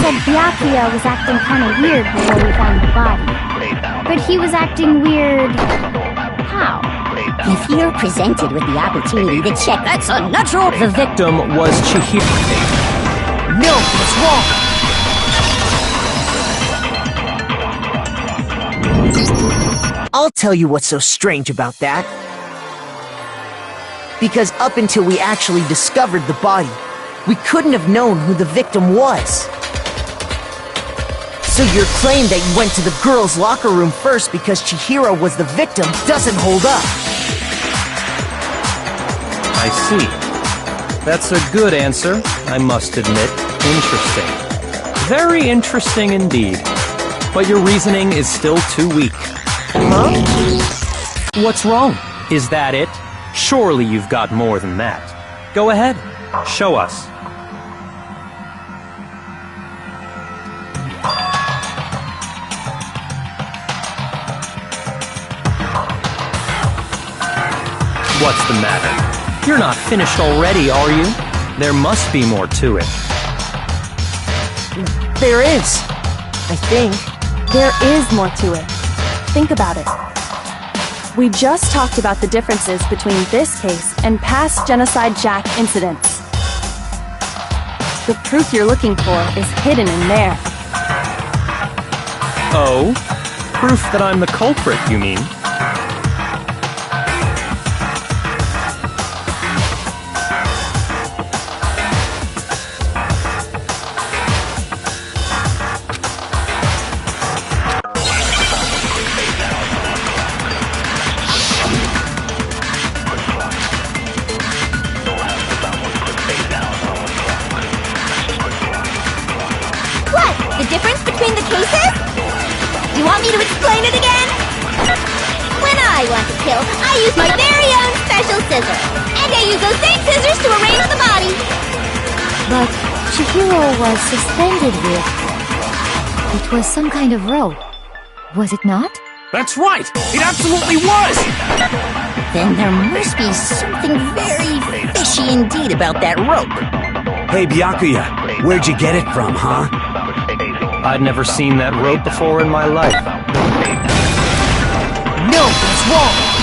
said Byakuya was acting kind of weird before we found the body. But he was acting weird... how? If you're presented with the opportunity to check, that's unnatural! The victim was Chihiro. No, what's wrong? I'll tell you what's so strange about that. Because up until we actually discovered the body, we couldn't have known who the victim was. So your claim that you went to the girls' locker room first because Chihiro was the victim doesn't hold up. I see. That's a good answer, I must admit. Interesting. Very interesting indeed. But your reasoning is still too weak. Huh? What's wrong? Is that it? Surely you've got more than that. Go ahead. Show us. What's the matter? You're not finished already, are you? There must be more to it. There is. I think. There is more to it. Think about it. We just talked about the differences between this case and past Genocide Jack incidents. The proof you're looking for is hidden in there. Oh? Proof that I'm the culprit, you mean? I use my very own special scissors. And I use those same scissors to arrange the body. But Chihiro was suspended with... It was some kind of rope. Was it not? That's right! It absolutely was! Then there must be something very fishy indeed about that rope. Hey, Byakuya, where'd you get it from, huh? I'd never seen that rope before in my life. No, what's wrong?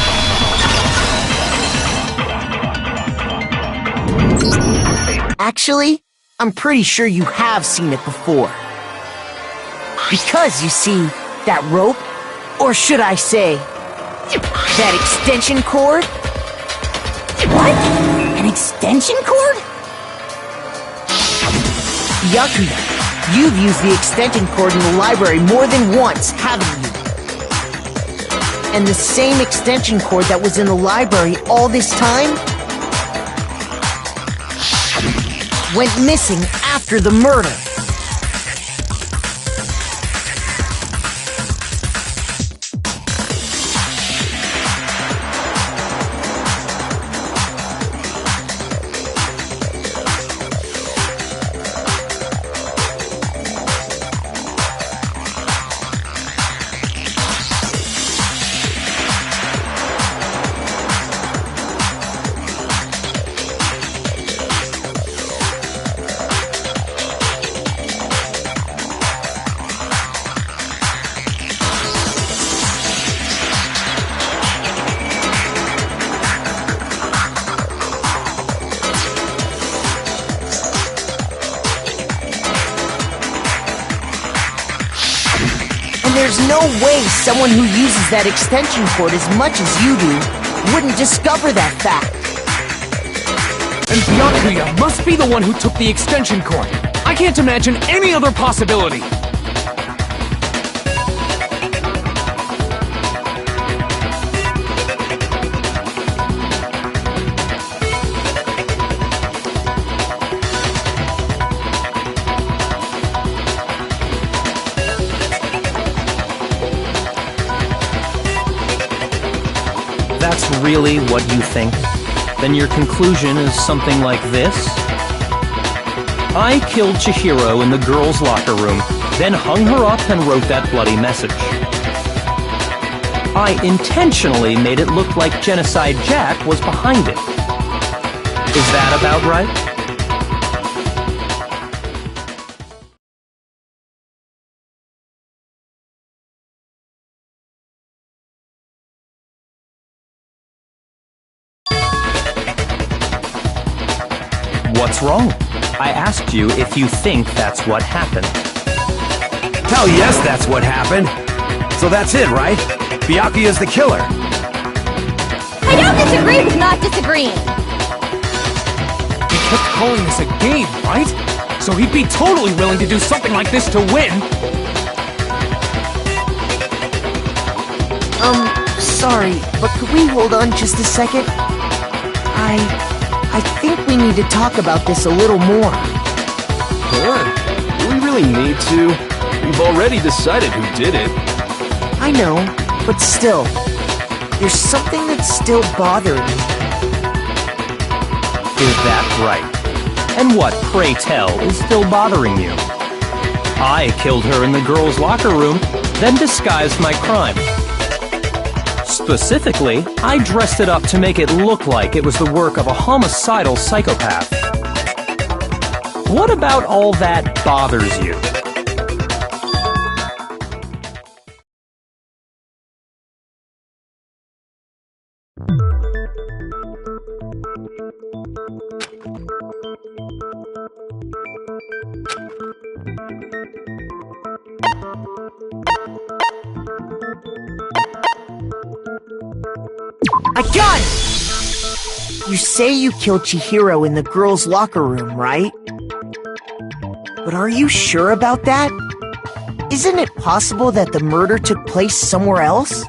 Actually, I'm pretty sure you have seen it before. Because, you see, that rope, or should I say, that extension cord? What? An extension cord? Byakuya, You've used the extension cord in the library more than once, haven't you? And the same extension cord that was in the library all this time went missing after the murder. There's no way someone who uses that extension cord as much as you do wouldn't discover that fact. And Byakuya must be the one who took the extension cord. I can't imagine any other possibility. That's really what you think? Then your conclusion is something like this? I killed Chihiro in the girls' locker room, then hung her up and wrote that bloody message. I intentionally made it look like Genocide Jack was behind it. Is that about right? What's wrong? I asked you if you think that's what happened. Hell yes, that's what happened. So that's it, right? Byakuya's the killer. I don't disagree with not disagreeing. He kept calling this a game, right? So he'd be totally willing to do something like this to win. Sorry, but could we hold on just a second? I think we need to talk about this a little more. Sure. Do we really need to? We've already decided who did it. I know, but still, there's something that's still bothering me. Is that right? And what, pray tell, is still bothering you? I killed her in the girls' locker room, then disguised my crime. Specifically, I dressed it up to make it look like it was the work of a homicidal psychopath. What about all that bothers you? I got it! You say you killed Chihiro in the girls' locker room, right? But are you sure about that? Isn't it possible that the murder took place somewhere else?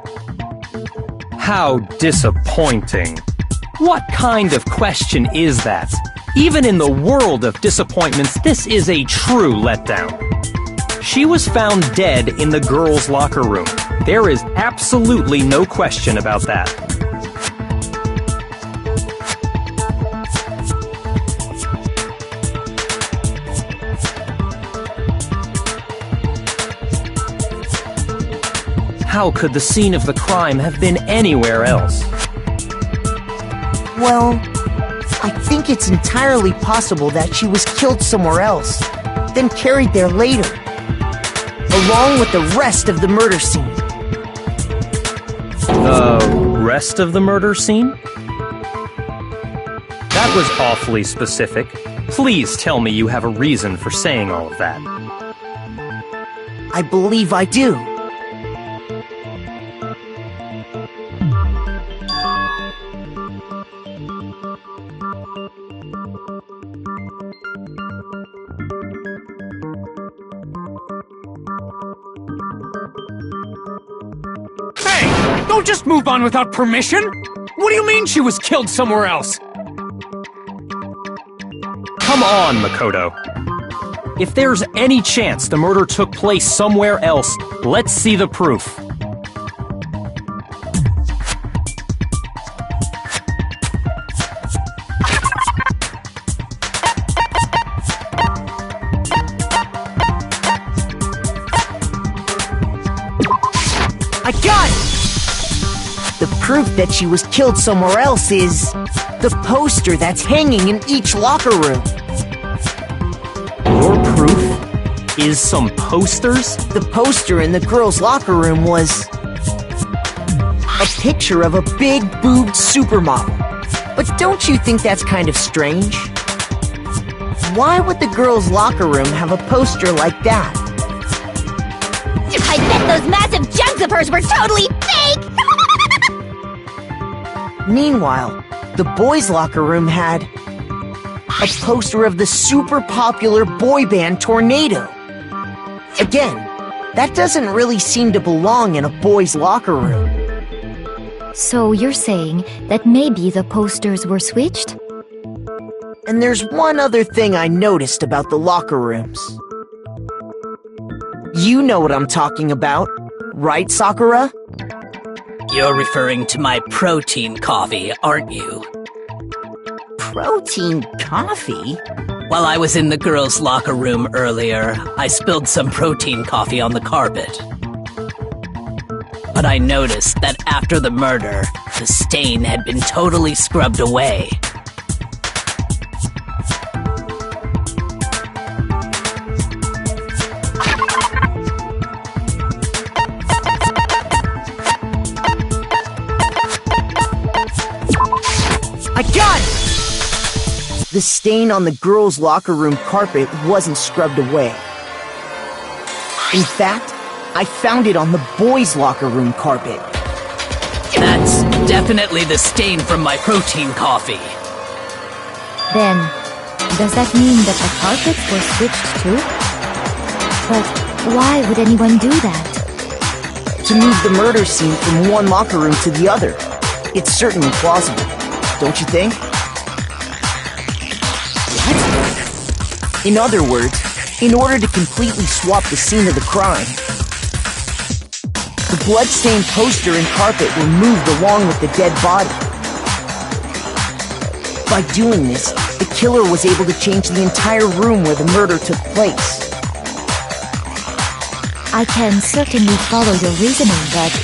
How disappointing. What kind of question is that? Even in the world of disappointments, this is a true letdown. She was found dead in the girls' locker room. There is absolutely no question about that. How could the scene of the crime have been anywhere else? Well, I think it's entirely possible that she was killed somewhere else, then carried there later, along with the rest of the murder scene. The rest of the murder scene? That was awfully specific. Please tell me you have a reason for saying all of that. I believe I do. Don't just move on without permission! What do you mean she was killed somewhere else? Come on, Makoto. If there's any chance the murder took place somewhere else, let's see the proof. I got it! The proof that she was killed somewhere else is the poster that's hanging in each locker room. Your proof is some posters? The poster in the girls' locker room was a picture of a big-boobed supermodel. But don't you think that's kind of strange? Why would the girls' locker room have a poster like that? I bet those massive jugs of hers were totally fake! Meanwhile, the boys' locker room had a poster of the super popular boy band Tornado. Again, that doesn't really seem to belong in a boys' locker room. So you're saying that maybe the posters were switched? And there's one other thing I noticed about the locker rooms. You know what I'm talking about, right, Sakura? You're referring to my protein coffee, aren't you? Protein coffee? While I was in the girls' locker room earlier, I spilled some protein coffee on the carpet. But I noticed that after the murder, the stain had been totally scrubbed away. I got it! The stain on the girls' locker room carpet wasn't scrubbed away. In fact, I found it on the boys' locker room carpet. That's definitely the stain from my protein coffee. Then, does that mean that the carpets were switched too? But why would anyone do that? To move the murder scene from one locker room to the other. It's certainly plausible, don't you think? What? In other words, in order to completely swap the scene of the crime, the blood-stained poster and carpet were moved along with the dead body. By doing this, the killer was able to change the entire room where the murder took place. I can certainly follow your reasoning, but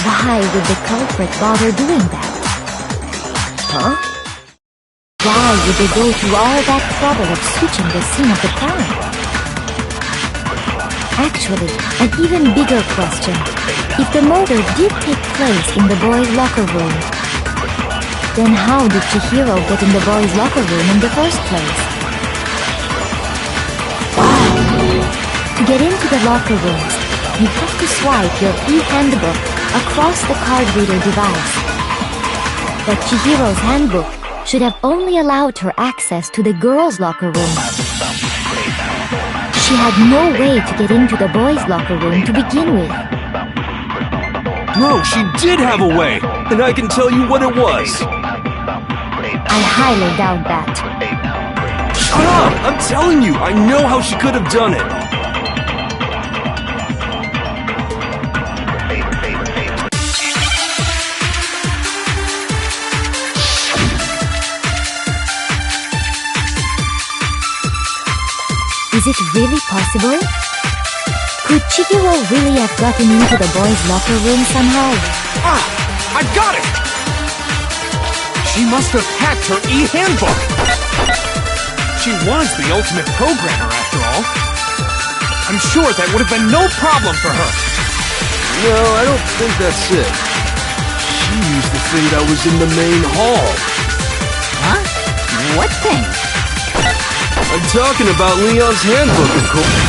why would the culprit bother doing that? Huh? Why would they go through all that trouble of switching the scene of the crime? Actually, an even bigger question. If the murder did take place in the boys' locker room, then how did Chihiro get in the boys' locker room in the first place? To get into the locker rooms, you have to swipe your e-handbook across the card reader device. But Chihiro's handbook should have only allowed her access to the girls' locker room. She had no way to get into the boys' locker room to begin with. Bro, she did have a way, and I can tell you what it was. I highly doubt that. Shut up! I'm telling you, I know how she could have done it. Is it really possible? Could Chihiro really have gotten into the boys' locker room somehow? Ah! I got it! She must have hacked her e-handbook! She was the ultimate programmer, after all. I'm sure that would have been no problem for her. No, I don't think that's it. She used the thing that was in the main hall. Huh? What thing? I'm talking about Leon's handbook, of course.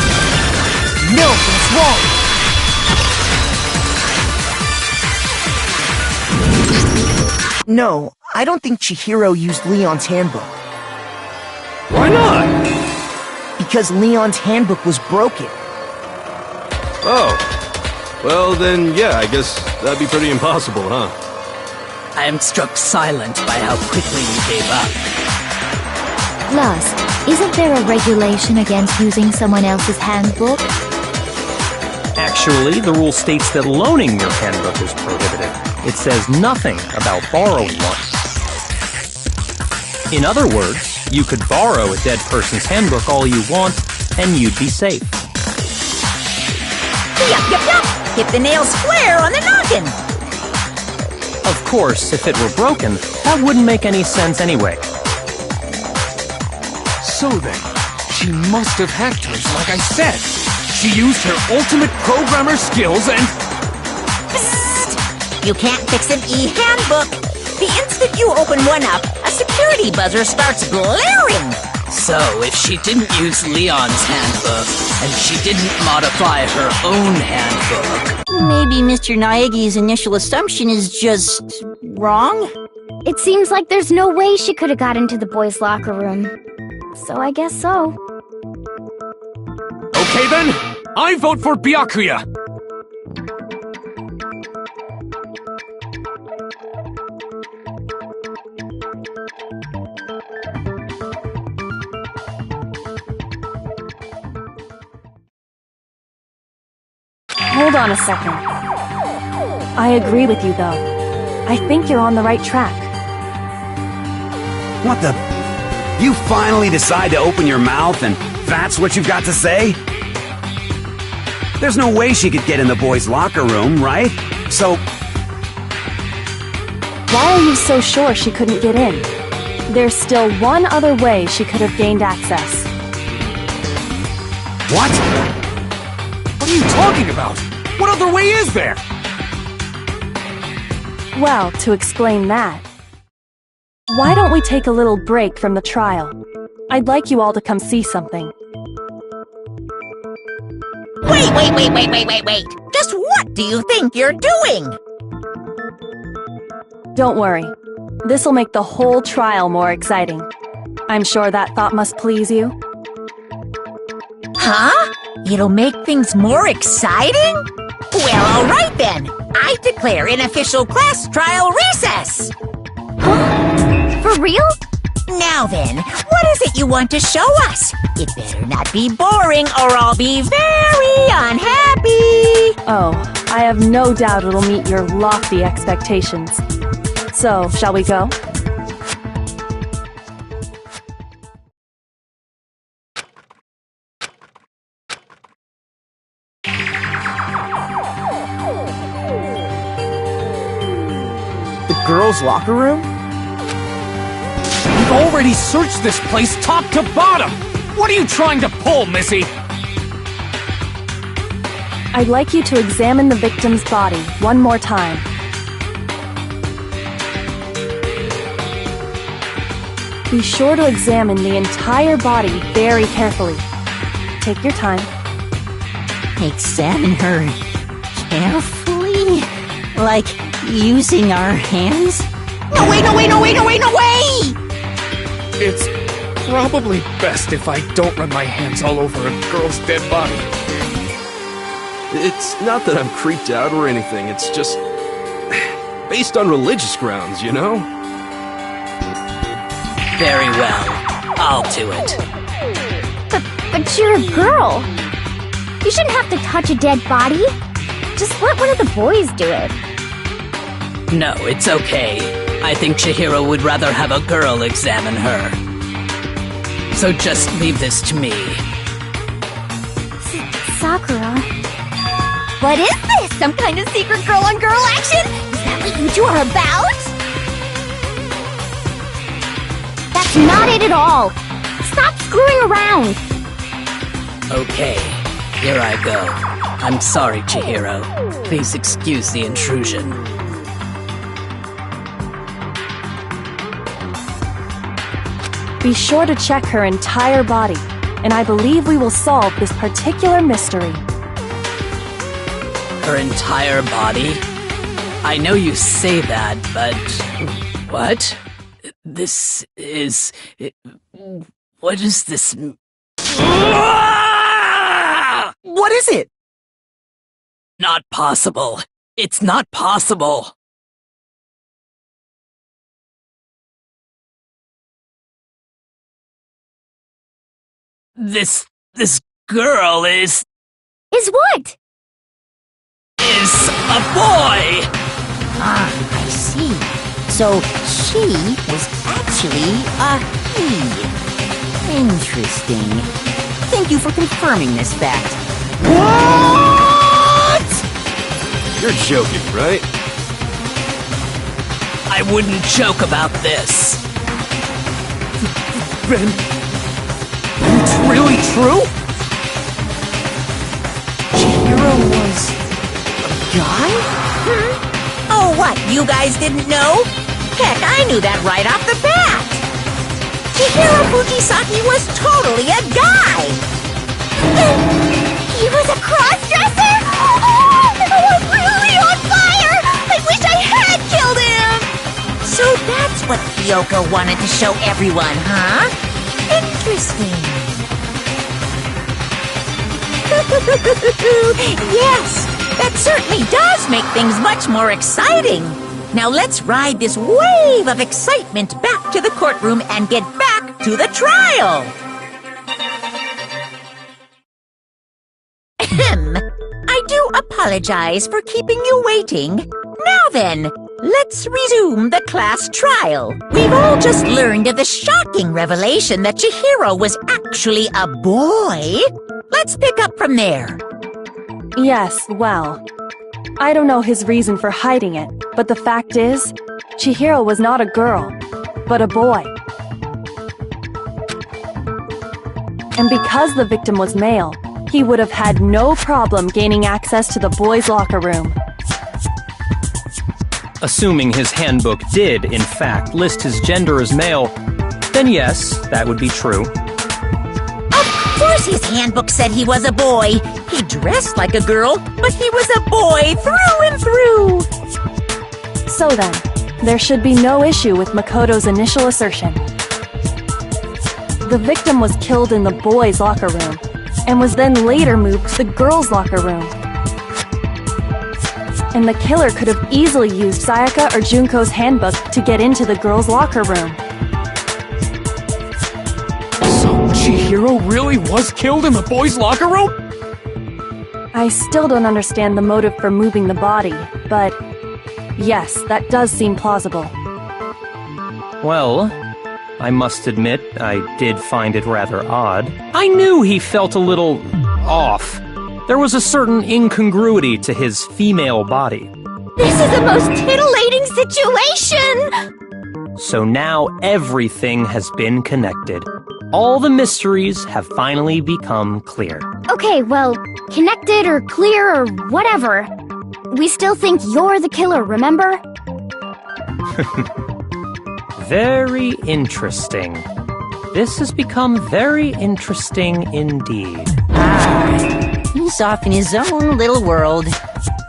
No, that's wrong! No, I don't think Chihiro used Leon's handbook. Why not? Because Leon's handbook was broken. Oh. Well, then, yeah, I guess that'd be pretty impossible, huh? I am struck silent by how quickly you gave up. Plus, isn't there a regulation against using someone else's handbook? Actually, the rule states that loaning your handbook is prohibited. It says nothing about borrowing one. In other words, you could borrow a dead person's handbook all you want, and you'd be safe. Yup. Hit the nail square on the noggin. Of course, if it were broken, that wouldn't make any sense anyway. So then, she must have hacked hers like I said. She used her ultimate programmer skills and... Psst! You can't fix an e-handbook. The instant you open one up, a security buzzer starts blaring. So, if she didn't use Leon's handbook, and she didn't modify her own handbook... Maybe Mr. Naegi's initial assumption is just... wrong? It seems like there's no way she could have got into the boys' locker room. So I guess so. Okay then, I vote for Byakuya! Hold on a second. I agree with you, though. I think you're on the right track. What the... You finally decide to open your mouth and that's what you've got to say? There's no way she could get in the boys' locker room, right? So... Why are you so sure she couldn't get in? There's still one other way she could have gained access. What? What are you talking about? What other way is there? Well, to explain that, why don't we take a little break from the trial? I'd like you all to come see something. Wait. Just what do you think you're doing? Don't worry. This'll make the whole trial more exciting. I'm sure that thought must please you. Huh? It'll make things more exciting? Well, all right then. I declare an official class trial recess. Huh? For real? Now then, what is it you want to show us? It better not be boring or I'll be very unhappy. Oh, I have no doubt it'll meet your lofty expectations. So, shall we go? The girls' locker room? We've already searched this place top to bottom! What are you trying to pull, Missy? I'd like you to examine the victim's body one more time. Be sure to examine the entire body very carefully. Take your time. Examine her carefully? Like using our hands? No way! It's probably best if I don't run my hands all over a girl's dead body. It's not that I'm creeped out or anything, it's just... based on religious grounds, you know? Very well. I'll do it. But you're a girl. You shouldn't have to touch a dead body. Just let one of the boys do it. No, it's okay. I think Chihiro would rather have a girl examine her. So just leave this to me. Sakura? What is this? Some kind of secret girl-on-girl action? Is that what you two are about? That's not it at all. Stop screwing around. Okay, here I go. I'm sorry, Chihiro. Please excuse the intrusion. Be sure to check her entire body, and I believe we will solve this particular mystery. Her entire body? I know you say that, but... What? This is... What is this... What is it? Not possible. It's not possible. This girl is what? Is a boy! Ah, I see. So she was actually a he. Interesting. Thank you for confirming this fact. What? You're joking, right? I wouldn't joke about this. Ben, it's really true? Chihiro was a guy? Oh, what? You guys didn't know? Heck, I knew that right off the bat. Chihiro Fujisaki was totally a guy. He was a cross-dresser? Oh, I was really on fire! I wish I had killed him! So that's what Kyoko wanted to show everyone, huh? Interesting. Yes, that certainly does make things much more exciting. Now let's ride this wave of excitement back to the courtroom and get back to the trial. I do apologize for keeping you waiting. Now then, let's resume the class trial. We've all just learned of the shocking revelation that Chihiro was actually a boy. Let's pick up from there. Yes, well, I don't know his reason for hiding it, but the fact is, Chihiro was not a girl, but a boy. And because the victim was male, he would have had no problem gaining access to the boys' locker room. Assuming his handbook did, in fact, list his gender as male, then yes, that would be true. Of course his handbook said he was a boy. He dressed like a girl, but he was a boy through and through. So then, there should be no issue with Makoto's initial assertion. The victim was killed in the boys' locker room, and was then later moved to the girls' locker room. And the killer could have easily used Sayaka or Junko's handbook to get into the girls' locker room. So Chihiro really was killed in the boys' locker room? I still don't understand the motive for moving the body, but yes, that does seem plausible. Well, I must admit, I did find it rather odd. I knew he felt a little off. There was a certain incongruity to his female body. This is the most titillating situation! So now everything has been connected. All the mysteries have finally become clear. Okay, well, connected or clear or whatever. We still think you're the killer, remember? Very interesting. This has become very interesting indeed. He's off in his own little world.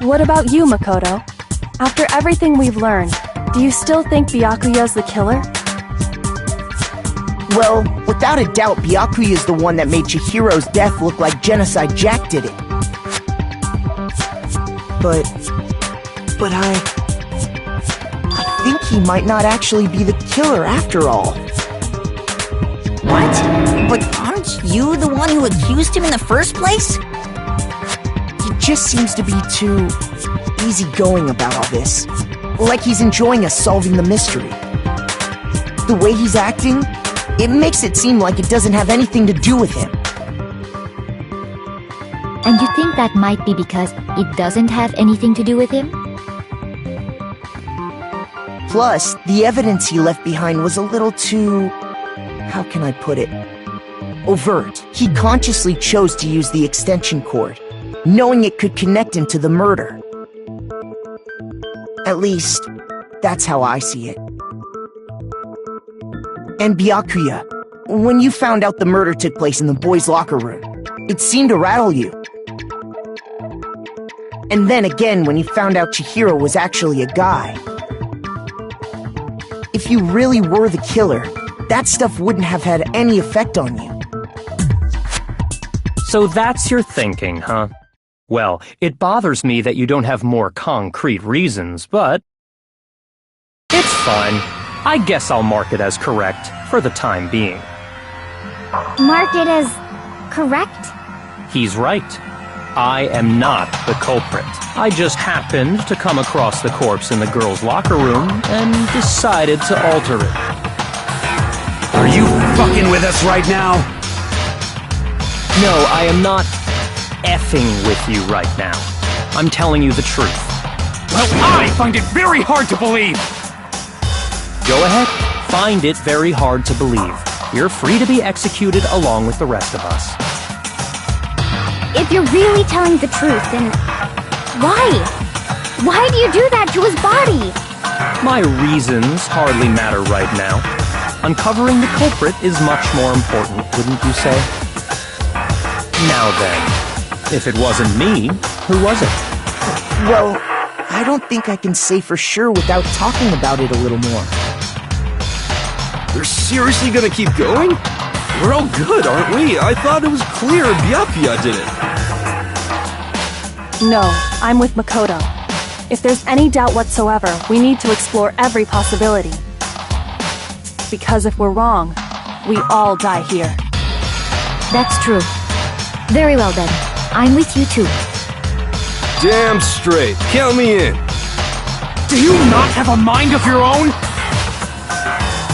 What about you, Makoto? After everything we've learned, do you still think Byakuya's the killer? Well, without a doubt, Byakuya is the one that made Chihiro's death look like Genocide Jack did it. But I think he might not actually be the killer after all. What? But aren't you the one who accused him in the first place? He just seems to be too easygoing about all this. Like he's enjoying us solving the mystery. The way he's acting, it makes it seem like it doesn't have anything to do with him. And you think that might be because it doesn't have anything to do with him? Plus, the evidence he left behind was a little too... how can I put it? Overt. He consciously chose to use the extension cord, knowing it could connect him to the murder. At least, that's how I see it. And Byakuya, when you found out the murder took place in the boys' locker room, it seemed to rattle you. And then again when you found out Chihiro was actually a guy. If you really were the killer, that stuff wouldn't have had any effect on you. So that's your thinking, huh? Well, it bothers me that you don't have more concrete reasons, but it's fine. I guess I'll mark it as correct for the time being. Mark it as correct? He's right. I am not the culprit. I just happened to come across the corpse in the girls' locker room and decided to alter it. Are you fucking with us right now? No, I am not effing with you right now. I'm telling you the truth. Well, I find it very hard to believe. Go ahead. Find it very hard to believe. You're free to be executed along with the rest of us. If you're really telling the truth, then why? Why do you do that to his body? My reasons hardly matter right now. Uncovering the culprit is much more important, wouldn't you say? Now then, if it wasn't me, who was it? Well, I don't think I can say for sure without talking about it a little more. They're seriously gonna keep going? We're all good, aren't we? I thought it was clear Byakuya did it. No, I'm with Makoto. If there's any doubt whatsoever, we need to explore every possibility. Because if we're wrong, we all die here. That's true. Very well then. I'm with you too. Damn straight. Count me in. Do you not have a mind of your own?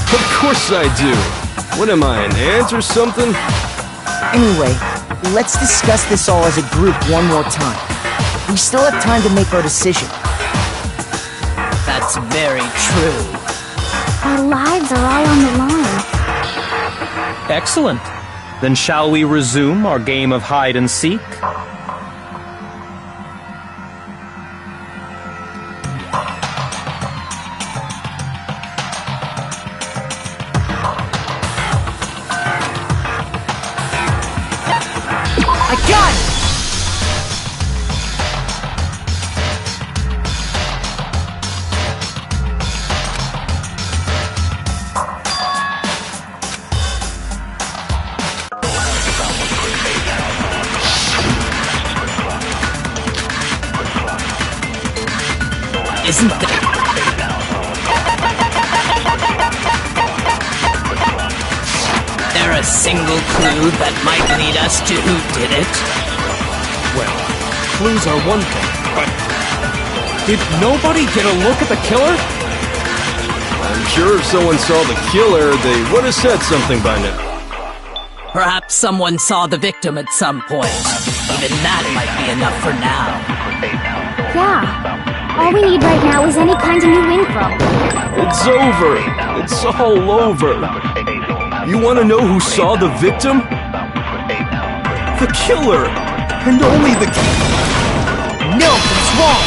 Of course I do. What am I, an ant or something? Anyway, let's discuss this all as a group one more time. We still have time to make our decision. That's very true. Our lives are all on the line. Excellent. Then shall we resume our game of hide and seek? I got it! Isn't there a single clue that might lead us to who did it? Well, clues are one thing, but did nobody get a look at the killer? I'm sure if someone saw the killer, they would have said something by now. Perhaps someone saw the victim at some point. Even that might be enough for now. Yeah. All we need right now is any kind of new info. It's over. It's all over. You want to know who saw the victim? The killer! And only the No, that's wrong!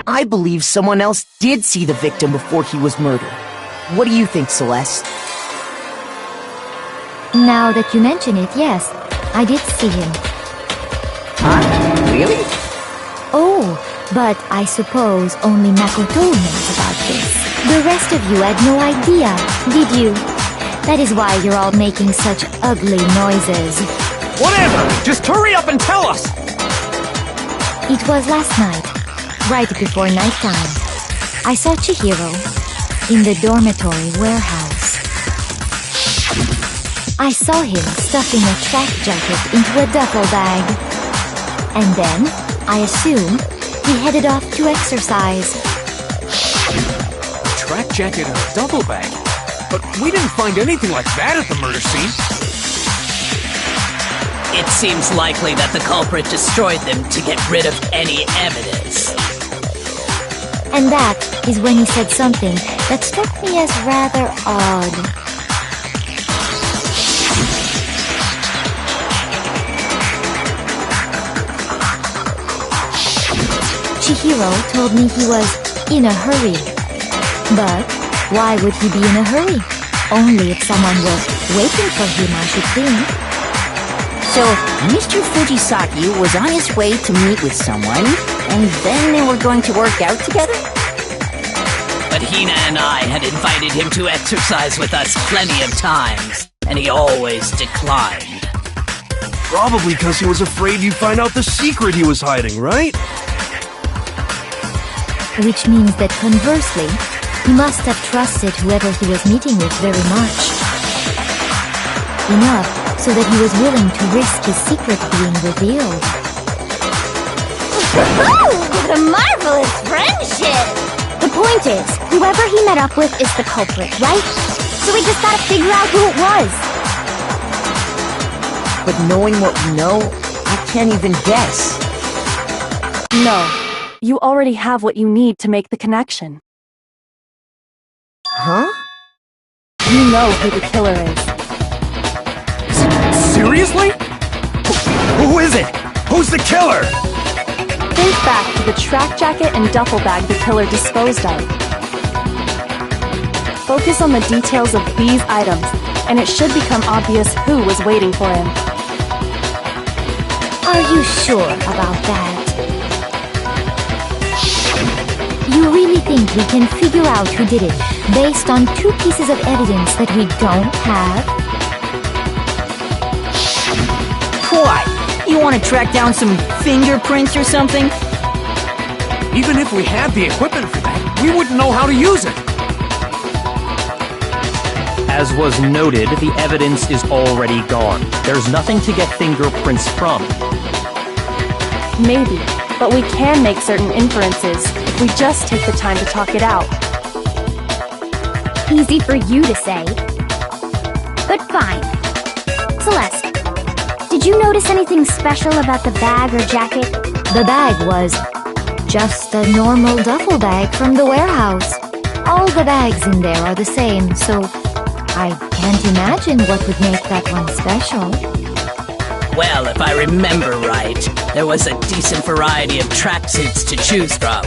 I believe someone else did see the victim before he was murdered. What do you think, Celeste? Now that you mention it, yes, I did see him. Huh? Really? Oh, but I suppose only Makoto knows about this. The rest of you had no idea, did you? That is why you're all making such ugly noises. Whatever! Just hurry up and tell us! It was last night, right before nighttime. I saw Chihiro in the dormitory warehouse. I saw him stuffing a track jacket into a duffel bag. And then, I assumed, he headed off to exercise. A track jacket and a duffel bag? But we didn't find anything like that at the murder scene. It seems likely that the culprit destroyed them to get rid of any evidence. And that is when he said something that struck me as rather odd. Chihiro told me he was in a hurry. But why would he be in a hurry? Only if someone were waiting for him, I should think. So, Mr. Fujisaki was on his way to meet with someone, and then they were going to work out together? But Hina and I had invited him to exercise with us plenty of times. and he always declined. Probably because he was afraid you'd find out the secret he was hiding, right? Which means that conversely, he must have trusted whoever he was meeting with very much. Enough so that he was willing to risk his secret being revealed. What a marvelous friendship! The point is, whoever he met up with is the culprit, right? So we just gotta figure out who it was. But knowing what we know, I can't even guess. No. You already have what you need to make the connection. Huh? You know who the killer is. Seriously? Who is it? Who's the killer? Think back to the track jacket and duffel bag the killer disposed of. Focus on the details of these items, and it should become obvious who was waiting for him. Are you sure about that? You really think we can figure out who did it based on 2 pieces of evidence that we don't have? What? You want to track down some fingerprints or something? Even if we had the equipment for that, we wouldn't know how to use it. As was noted, the evidence is already gone. There's nothing to get fingerprints from. Maybe, but we can make certain inferences if we just take the time to talk it out. Easy for you to say. But fine. Celeste, did you notice anything special about the bag or jacket? The bag was just a normal duffel bag from the warehouse. All the bags in there are the same, so I can't imagine what would make that one special. Well, if I remember right, there was a decent variety of tracksuits to choose from.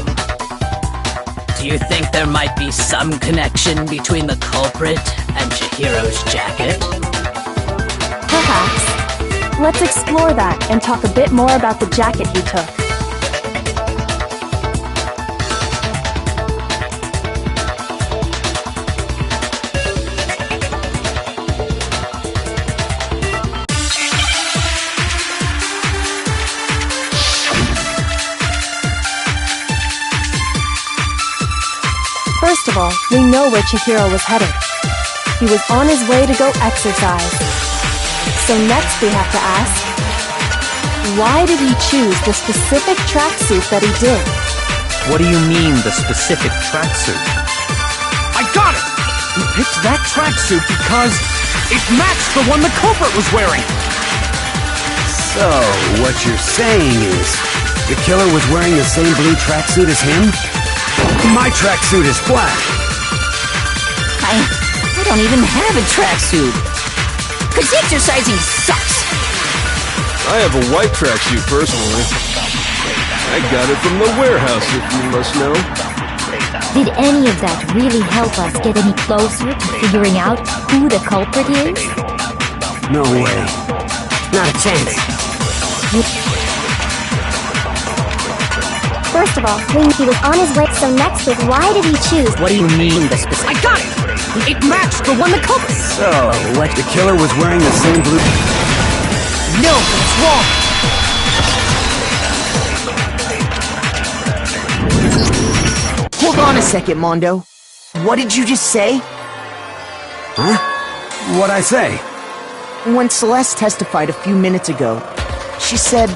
Do you think there might be some connection between the culprit and Chihiro's jacket? Perhaps. Let's explore that and talk a bit more about the jacket he took. First of all, we know where Chihiro was headed. He was on his way to go exercise. So next we have to ask, why did he choose the specific tracksuit that he did? What do you mean, the specific tracksuit? I got it! He picked that tracksuit because it matched the one the culprit was wearing! So, what you're saying is, the killer was wearing the same blue tracksuit as him? My tracksuit is black. I don't even have a tracksuit. Cause exercising sucks. I have a white tracksuit personally. I got it from the warehouse, if you must know. Did any of that really help us get any closer to figuring out who the culprit is? No way. Not a chance. First of all, he was on his way, so next is why did he choose? What do you mean, the specific? I got it! It matched the one the culprit... So, what? The killer was wearing the same blue... No, it's wrong! Hold on a second, Mondo. What did you just say? Huh? What'd I say? When Celeste testified a few minutes ago, she said...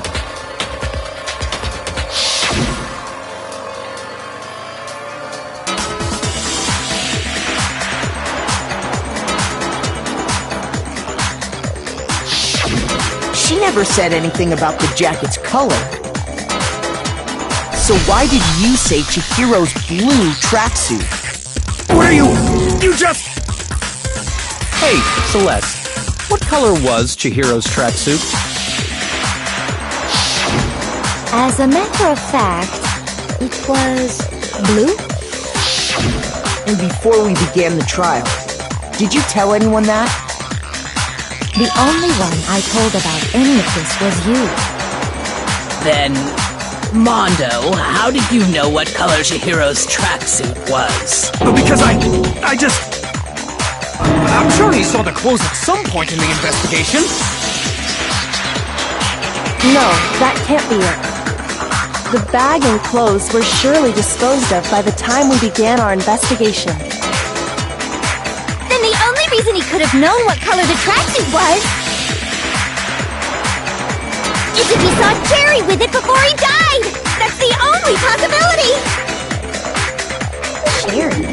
She never said anything about the jacket's color. So why did you say Chihiro's blue tracksuit? What are you... You just... Hey, Celeste, what color was Chihiro's tracksuit? As a matter of fact, it was blue. And before we began the trial, did you tell anyone that? The only one I told about any of this was you. Then, Mondo, how did you know what color Chihiro's tracksuit was? Because I just... I'm sure he saw the clothes at some point in the investigation. No, that can't be it. The bag and clothes were surely disposed of by the time we began our investigation. Then the only reason he could have known what color the tracksuit was is if he saw Jerry with it before he died! That's the only possibility! Jerry?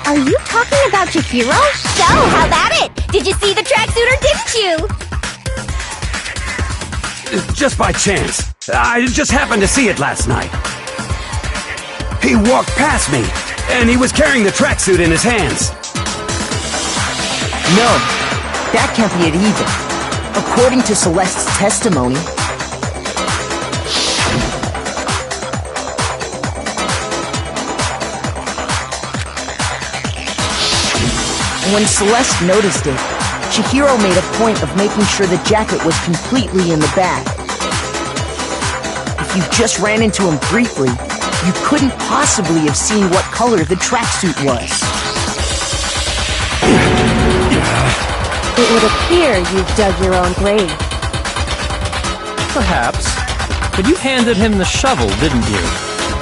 Are you talking about Chihiro? So, how about it? Did you see the tracksuit or didn't you? Just by chance. I just happened to see it last night. He walked past me, and he was carrying the tracksuit in his hands. No, that can't be it either. According to Celeste's testimony, when Celeste noticed it, Chihiro made a point of making sure the jacket was completely in the bag. If you just ran into him briefly, you couldn't possibly have seen what color the tracksuit was. It would appear you've dug your own grave. Perhaps. But you handed him the shovel, didn't you?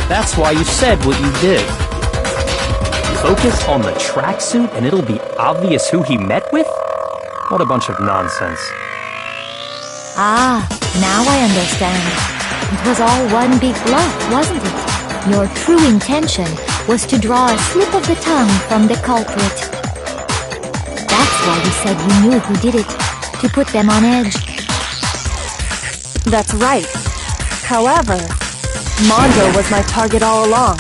That's why you said what you did. Focus on the tracksuit and it'll be obvious who he met with? What a bunch of nonsense. Ah, now I understand. It was all one big bluff, wasn't it? Your true intention was to draw a slip of the tongue from the culprit. That's why we said you knew who did it, to put them on edge. That's right. However, Mondo was my target all along.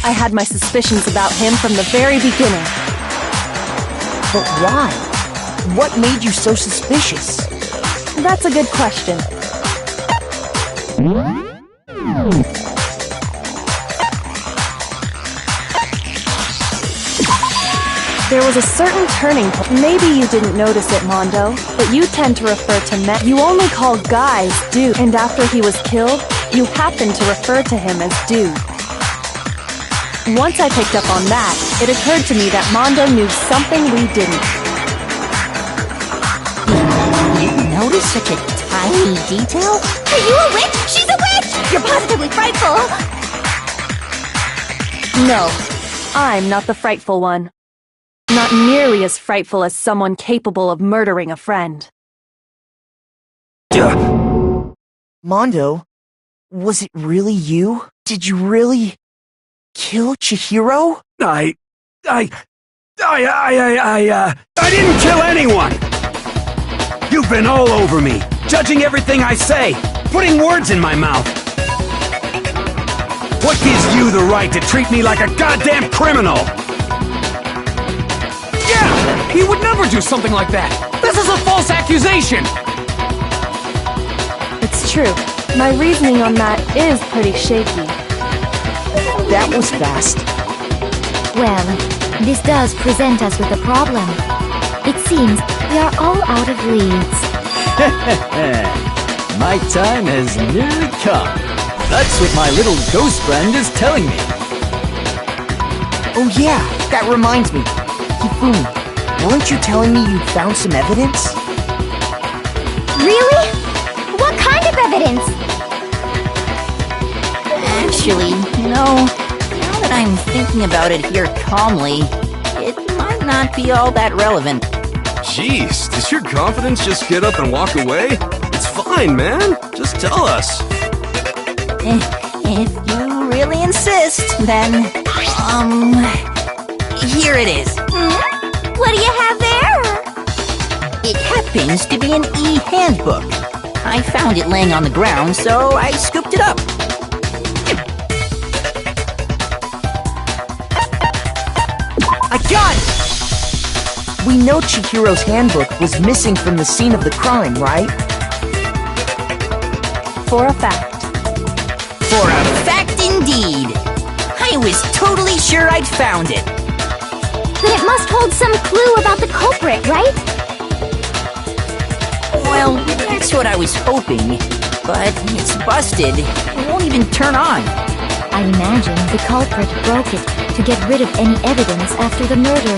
I had my suspicions about him from the very beginning. But why? What made you so suspicious? That's a good question. There was a certain turning point. Maybe you didn't notice it, Mondo, but you tend to refer to men. You only call guys dude, and after he was killed, you happen to refer to him as dude. Once I picked up on that, it occurred to me that Mondo knew something we didn't. You noticed such a tiny detail? Are you a witch? She's a witch! You're positively frightful! No, I'm not the frightful one. Not nearly as frightful as someone capable of murdering a friend. Mondo, was it really you? Did you really kill Chihiro? I didn't kill anyone! You've been all over me, judging everything I say, putting words in my mouth. What gives you the right to treat me like a goddamn criminal? Yeah! He would never do something like that! This is a false accusation! It's true. My reasoning on that is pretty shaky. That was fast. Well, this does present us with a problem. It seems we are all out of leads. My time has nearly come. That's what my little ghost friend is telling me. Oh yeah, that reminds me. Hifumi, weren't you telling me you'd found some evidence? Really? What kind of evidence? Actually, now that I'm thinking about it here calmly, it might not be all that relevant. Jeez, does your confidence just get up and walk away? It's fine, man. Just tell us. If you really insist, then, here it is. What do you have there? It happens to be an e-handbook. I found it laying on the ground, so I scooped it up. I got it! We know Chihiro's handbook was missing from the scene of the crime, right? For a fact. For a fact indeed. I was totally sure I'd found it. Then it must hold some clue about the culprit, right? Well, that's what I was hoping. But it's busted. It won't even turn on. I imagine the culprit broke it to get rid of any evidence after the murder.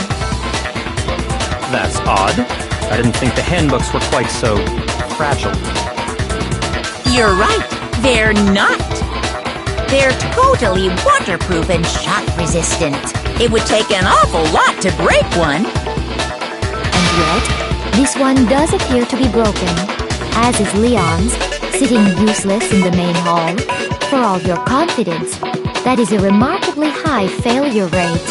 That's odd. I didn't think the handbooks were quite so fragile. You're right, they're not. They're totally waterproof and shock resistant. It would take an awful lot to break one. And yet, this one does appear to be broken, as is Leon's, sitting useless in the main hall. For all your confidence, that is a remarkably high failure rate.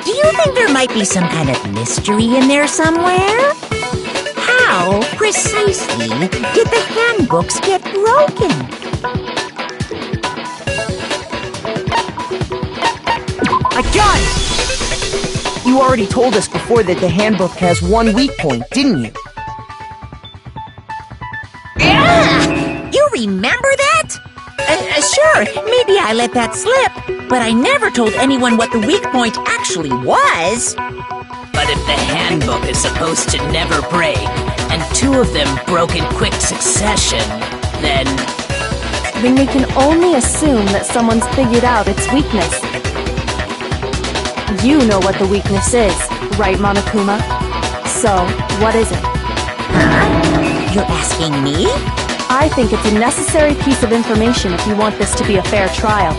Do you think there might be some kind of mystery in there somewhere? How precisely did the handbooks get broken? I got it! You already told us before that the handbook has one weak point, didn't you? You remember that? Sure, maybe I let that slip, but I never told anyone what the weak point actually was. But if the handbook is supposed to never break, and two of them broke in quick succession, then we can only assume that someone's figured out its weakness. You know what the weakness is, right, Monokuma? So, what is it? You're asking me? I think it's a necessary piece of information if you want this to be a fair trial.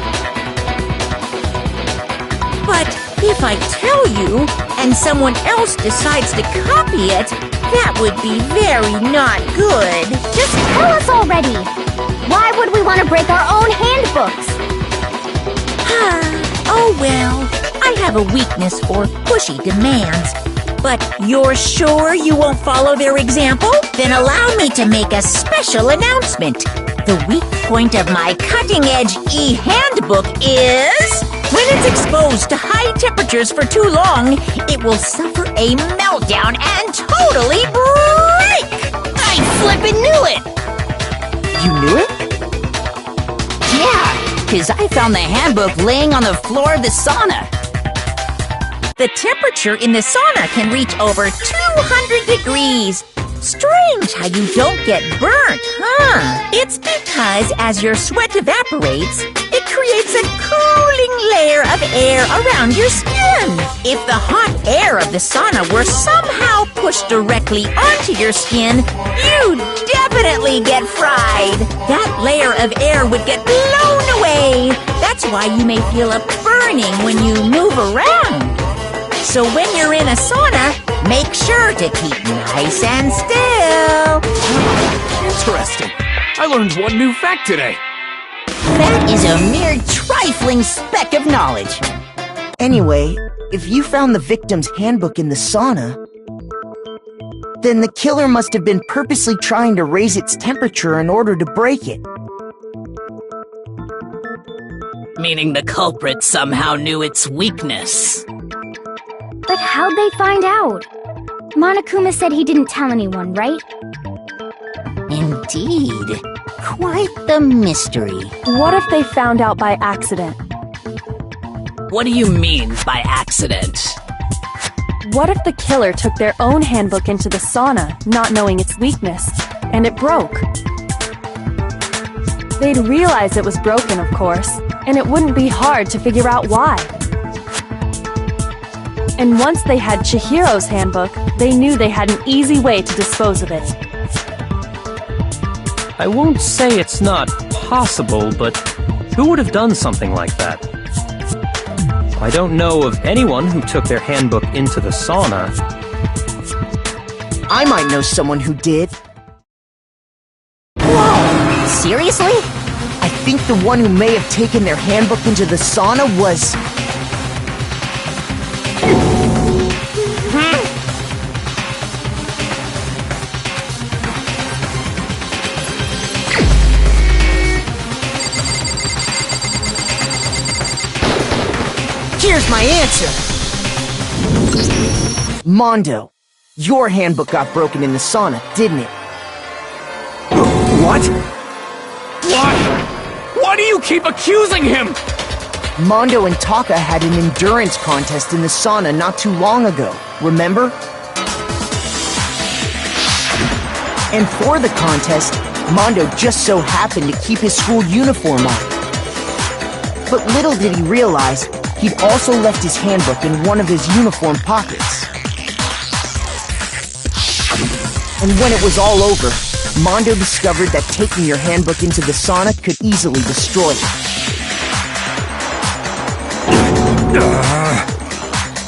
But if I tell you, and someone else decides to copy it, that would be very not good. Just tell us already! Why would we want to break our own handbooks? Oh well, I have a weakness for pushy demands. But you're sure you won't follow their example? Then allow me to make a special announcement. The weak point of my cutting-edge e-handbook is... when it's exposed to high temperatures for too long, it will suffer a meltdown and totally break! I flippin' knew it! You knew it? Yeah, 'cause I found the handbook laying on the floor of the sauna. The temperature in the sauna can reach over 200 degrees. Strange how you don't get burnt, huh? It's because as your sweat evaporates, it creates a cooling layer of air around your skin. If the hot air of the sauna were somehow pushed directly onto your skin, you'd definitely get fried. That layer of air would get blown away. That's why you may feel a burning when you move around. So when you're in a sauna, make sure to keep nice and still. Interesting. I learned one new fact today. That is a mere trifling speck of knowledge. Anyway, if you found the victim's handbook in the sauna, then the killer must have been purposely trying to raise its temperature in order to break it. Meaning the culprit somehow knew its weakness. But how'd they find out? Monokuma said he didn't tell anyone, right? Indeed. Quite the mystery. What if they found out by accident? What do you mean by accident? What if the killer took their own handbook into the sauna, not knowing its weakness, and it broke? They'd realize it was broken, of course, and it wouldn't be hard to figure out why. And once they had Chihiro's handbook, they knew they had an easy way to dispose of it. I won't say it's not possible, but who would have done something like that? I don't know of anyone who took their handbook into the sauna. I might know someone who did. Whoa! Seriously? I think the one who may have taken their handbook into the sauna was... Here's my answer! Mondo, your handbook got broken in the sauna, didn't it? What? Why? Why do you keep accusing him? Mondo and Taka had an endurance contest in the sauna not too long ago, remember? And for the contest, Mondo just so happened to keep his school uniform on. But little did he realize, he'd also left his handbook in one of his uniform pockets. And when it was all over, Mondo discovered that taking your handbook into the sauna could easily destroy it.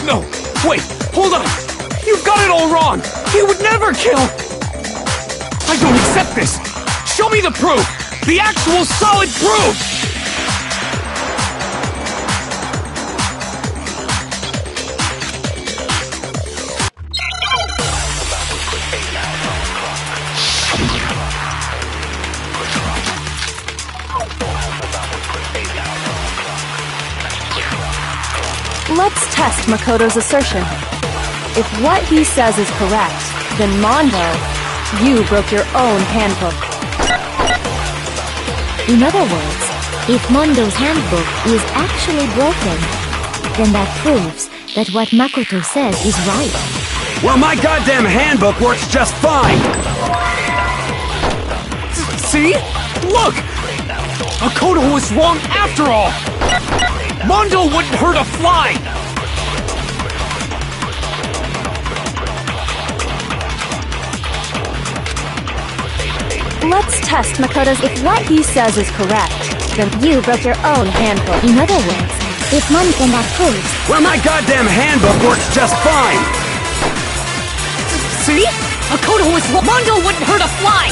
No, wait, hold on! You've got it all wrong! He would never kill! I don't accept this! Show me the proof! The actual solid proof! Let's test Makoto's assertion. If what he says is correct, then Mondo, you broke your own handbook. In other words, if Mondo's handbook is actually broken, then that proves that what Makoto says is right. Well, my goddamn handbook works just fine! See? Look! Makoto was wrong after all! Mondo wouldn't hurt a fly! Let's test Makoto's. If what he says is correct, then you broke your own handbook. In other words, if Mondo, then that proves. Well, my goddamn handbook works just fine! See? Makoto was wrong. Mondo wouldn't hurt a fly!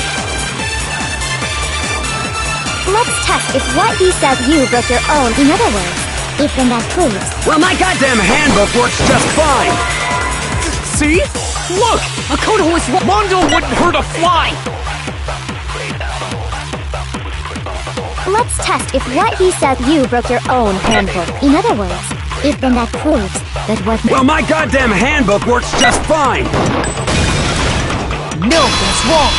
Let's test if what he says you broke your own. In other words, if then that proves. Well, my goddamn handbook works just fine! See? Look! Makoto was wrong. Mondo wouldn't hurt a fly! Let's test if what he says you broke your own handbook. In other words, if then that proves that what. Well, my goddamn handbook works just fine! No, that's wrong!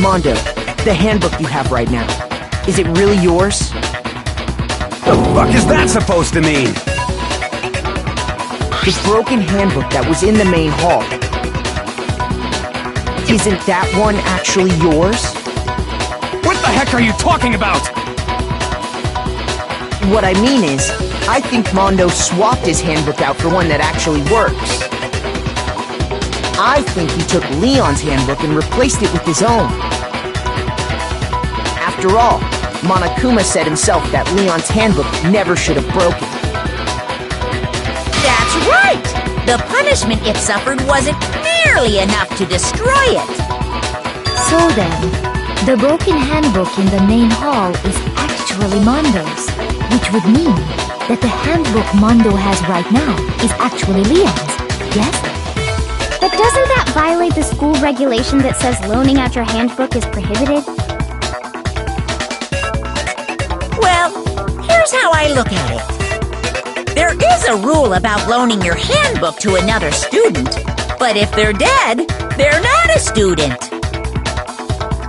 Mondo, the handbook you have right now, is it really yours? The fuck is that supposed to mean? The broken handbook that was in the main hall. Isn't that one actually yours? What the heck are you talking about? What I mean is, I think Mondo swapped his handbook out for one that actually works. I think he took Leon's handbook and replaced it with his own. After all, Monokuma said himself that Leon's handbook never should have broken. That's right! The punishment it suffered wasn't nearly enough to destroy it. So then, the broken handbook in the main hall is actually Mondo's, which would mean that the handbook Mondo has right now is actually Leon's, yes? But doesn't that violate the school regulation that says loaning out your handbook is prohibited? Well, here's how I look at it. There is a rule about loaning your handbook to another student, but if they're dead, they're not a student.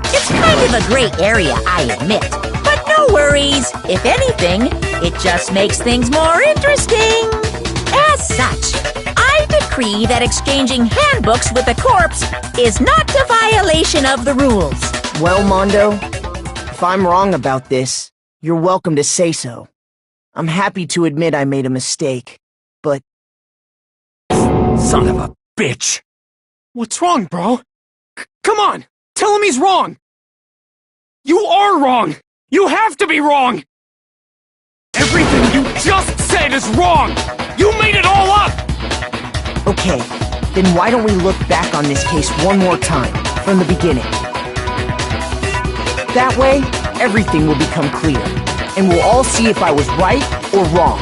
It's kind of a gray area, I admit, but no worries. If anything, it just makes things more interesting. As such, I decree that exchanging handbooks with a corpse is not a violation of the rules. Well, Mondo, if I'm wrong about this, you're welcome to say so. I'm happy to admit I made a mistake, but... Son of a bitch! What's wrong, bro? Come on! Tell him he's wrong! You are wrong! You have to be wrong! Everything you just said is wrong! You made it all up! Okay, then why don't we look back on this case one more time, from the beginning? That way, everything will become clear, and we'll all see if I was right or wrong.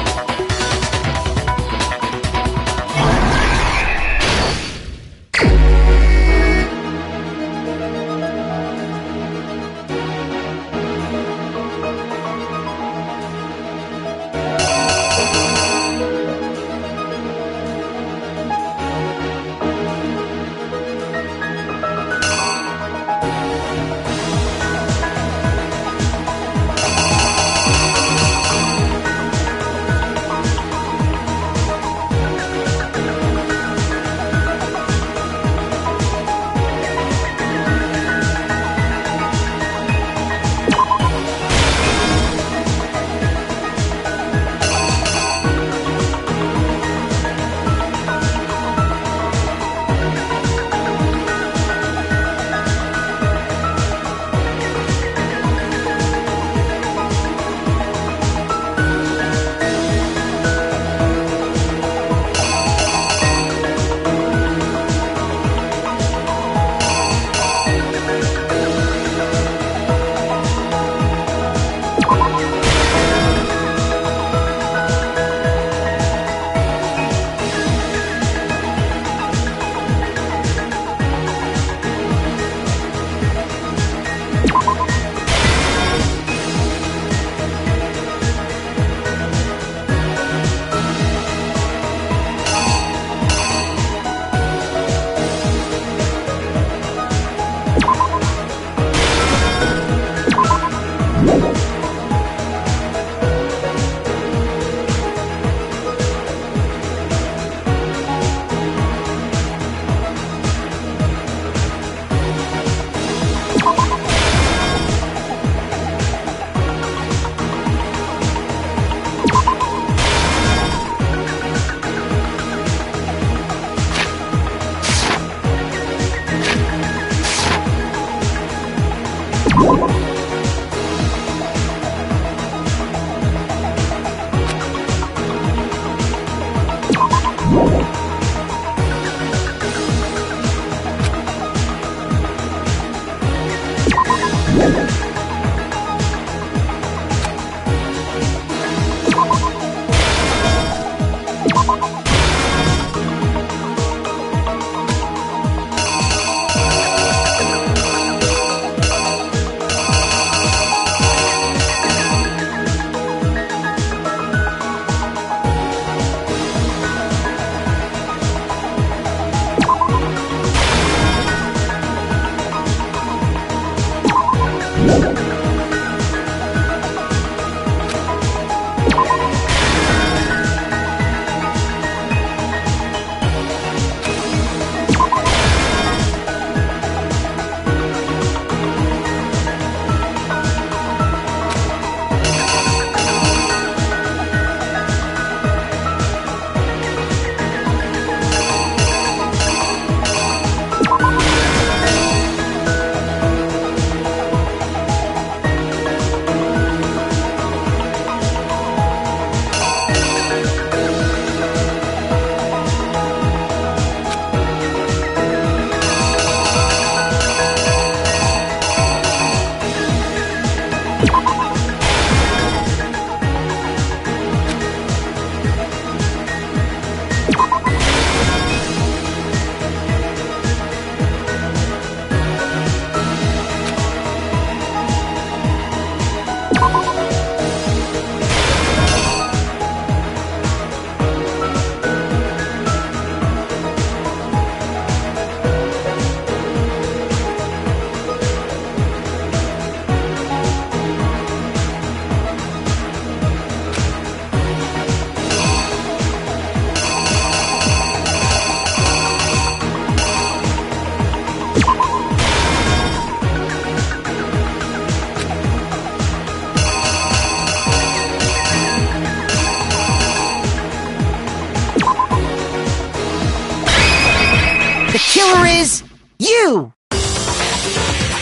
killer is you!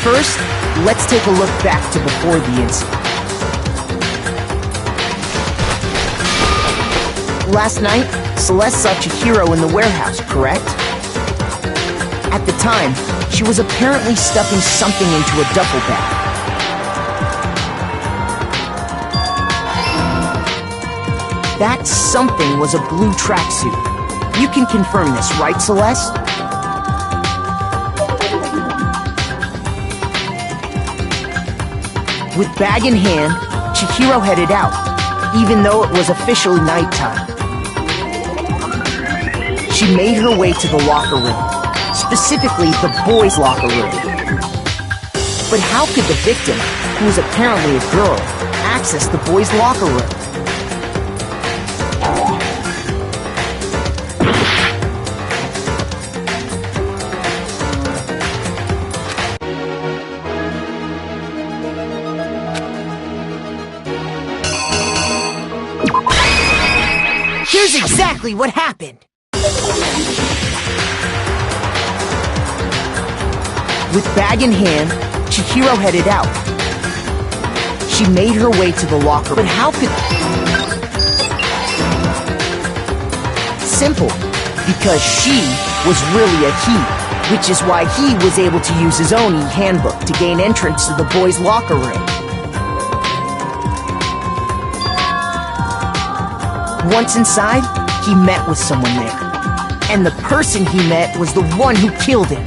First, let's take a look back to before the incident. Last night, Celeste saw Chihiro in the warehouse, correct? At the time, she was apparently stuffing something into a duffel bag. That something was a blue tracksuit. You can confirm this, right, Celeste? With bag in hand, Chihiro headed out, even though it was officially nighttime. She made her way to the locker room, specifically the boys' locker room. But how could the victim, who was apparently a girl, access the boys' locker room? Here's exactly what happened. With bag in hand, Chihiro headed out. She made her way to the locker, but how could... Simple. Because she was really a he, which is why he was able to use his own e-handbook to gain entrance to the boys' locker room. Once inside, he met with someone there. And the person he met was the one who killed him.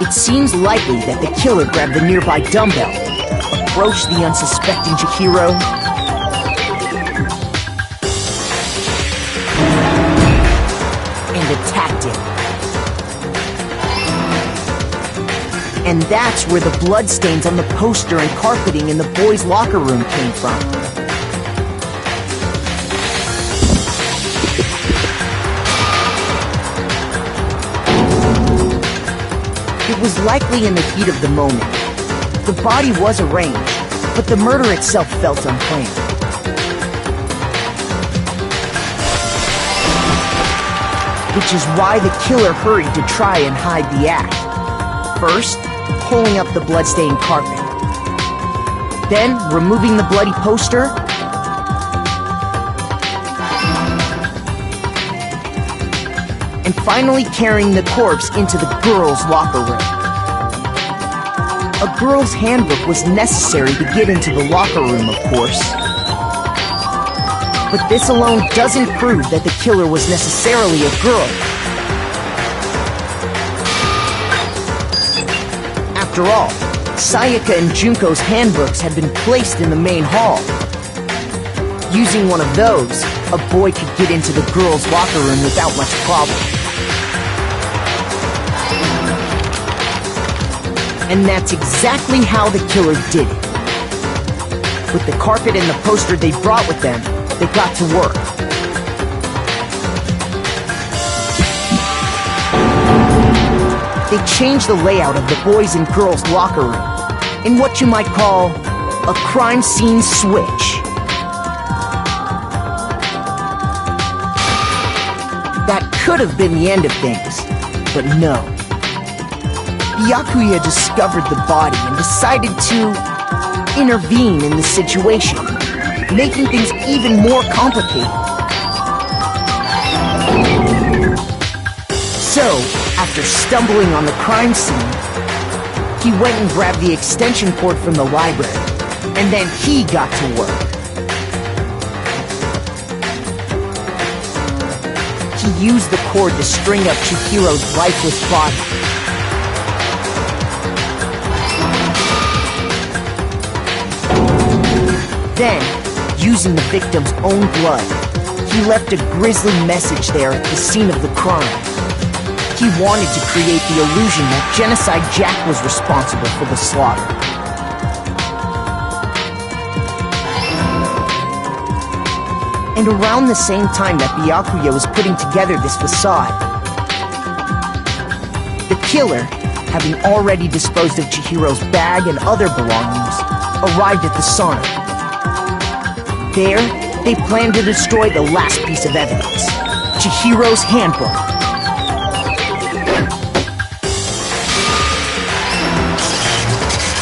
It seems likely that the killer grabbed the nearby dumbbell, approached the unsuspecting Chihiro, and attacked him. And that's where the bloodstains on the poster and carpeting in the boys' locker room came from. It was likely in the heat of the moment. The body was arranged, but the murder itself felt unplanned. Which is why the killer hurried to try and hide the act. First, pulling up the bloodstained carpet. Then, removing the bloody poster. And finally carrying the corpse into the girls' locker room. A girl's handbook was necessary to get into the locker room, of course. But this alone doesn't prove that the killer was necessarily a girl. After all, Sayaka and Junko's handbooks had been placed in the main hall. Using one of those, a boy could get into the girls' locker room without much problem. And that's exactly how the killer did it. With the carpet and the poster they brought with them, they got to work. They changed the layout of the boys' and girls' locker room in what you might call a crime scene switch. That could have been the end of things, but no. Byakuya discovered the body and decided to intervene in the situation, making things even more complicated. So, after stumbling on the crime scene, he went and grabbed the extension cord from the library, and then he got to work. He used the cord to string up Chihiro's lifeless body. Then, using the victim's own blood, he left a grisly message there at the scene of the crime. He wanted to create the illusion that Genocide Jack was responsible for the slaughter. And around the same time that Byakuya was putting together this facade, the killer, having already disposed of Chihiro's bag and other belongings, arrived at the sauna. There, they planned to destroy the last piece of evidence, Chihiro's handbook.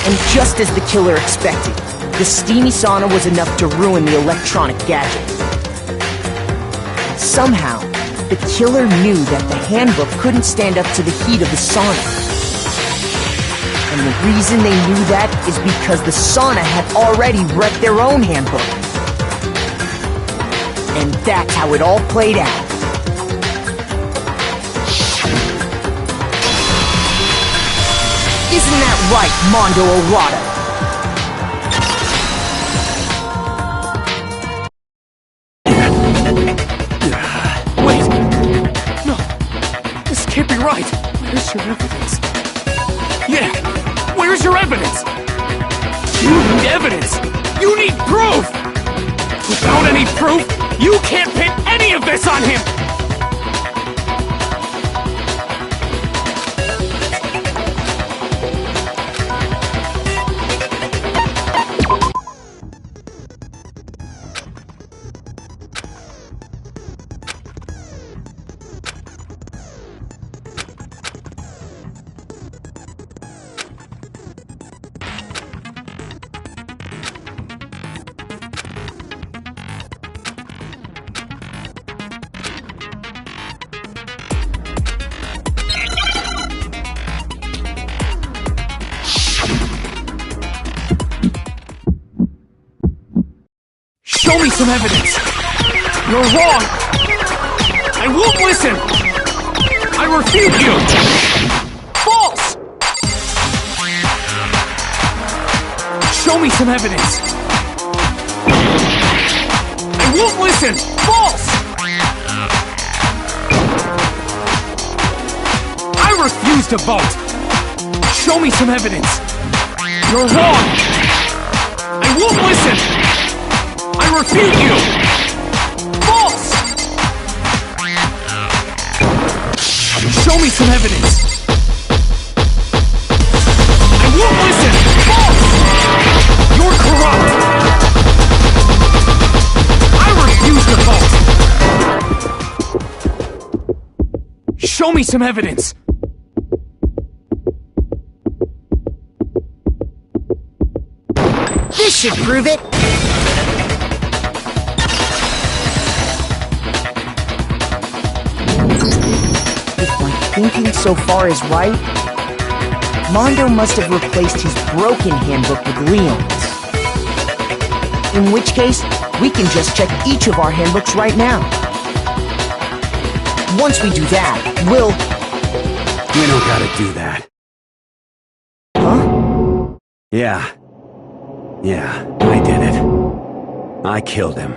And just as the killer expected, the steamy sauna was enough to ruin the electronic gadget. Somehow, the killer knew that the handbook couldn't stand up to the heat of the sauna. And the reason they knew that is because the sauna had already wrecked their own handbook. And that's how it all played out. Isn't that right, Mondo Arata? Wait! No! This can't be right! Where's your evidence? Yeah! Where's your evidence? You need evidence! You need proof! Without any proof, you can't pin any of this on him! Show me some evidence! You're wrong! I won't listen! I refute you! False! Show me some evidence! I won't listen! False! I refuse to vote! Show me some evidence! You're wrong! I won't listen! I refute you! False! Show me some evidence! I won't listen! False! You're corrupt! I refuse to vote! Show me some evidence! This should prove it! Thinking so far is right, Mondo must have replaced his broken handbook with Leon's. In which case, we can just check each of our handbooks right now. Once we do that, we'll... We don't gotta do that. Huh? Yeah, I did it. I killed him.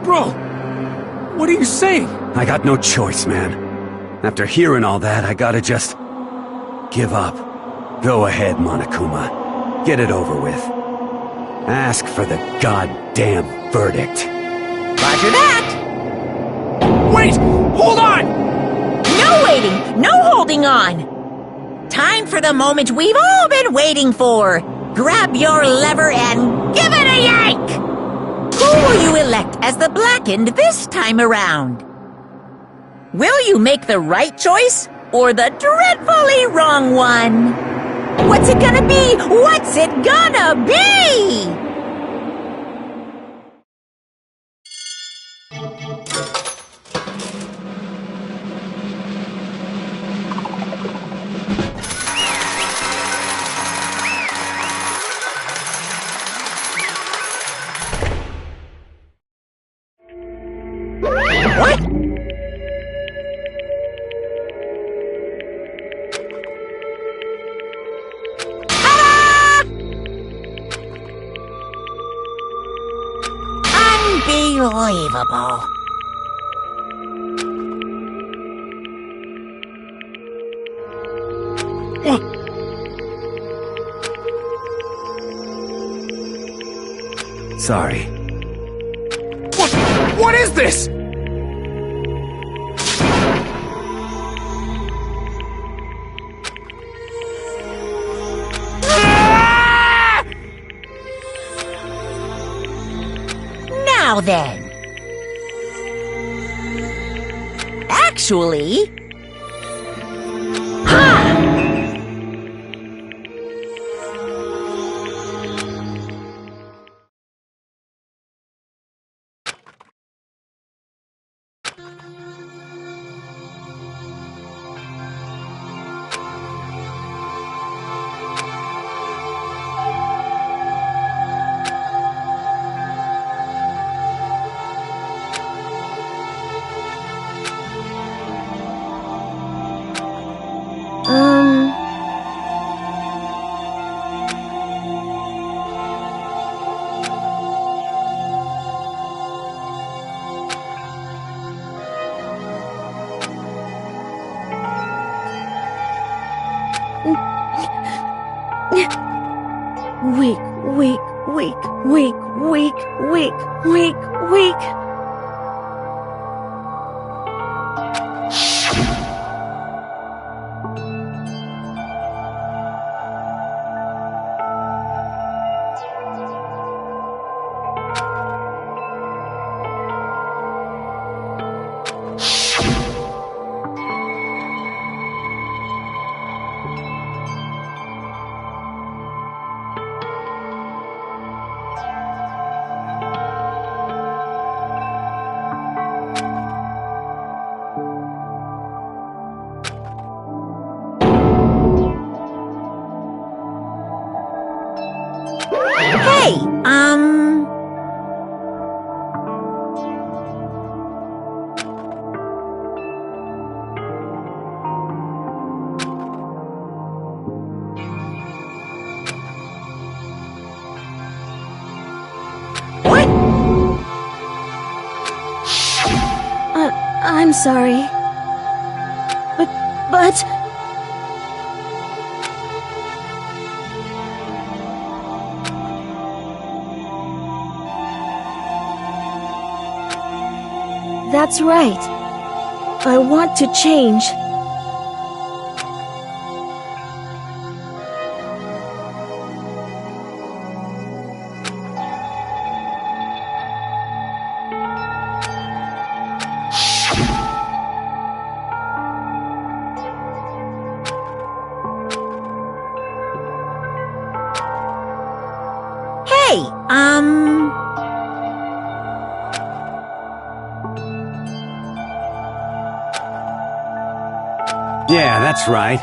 Bro! What are you saying? I got no choice, man. After hearing all that, I gotta just... give up. Go ahead, Monokuma. Get it over with. Ask for the goddamn verdict. Roger that! Wait! Hold on! No waiting! No holding on! Time for the moment we've all been waiting for! Grab your lever and give it a yank! Who will you elect as the Blackened this time around? Will you make the right choice or the dreadfully wrong one? What's it gonna be? What's it gonna be? What? Unbelievable. Sorry. What is this? Now then. Actually... Weak. Hey, What? I'm sorry. But... That's right. I want to change. Hey, Yeah, that's right.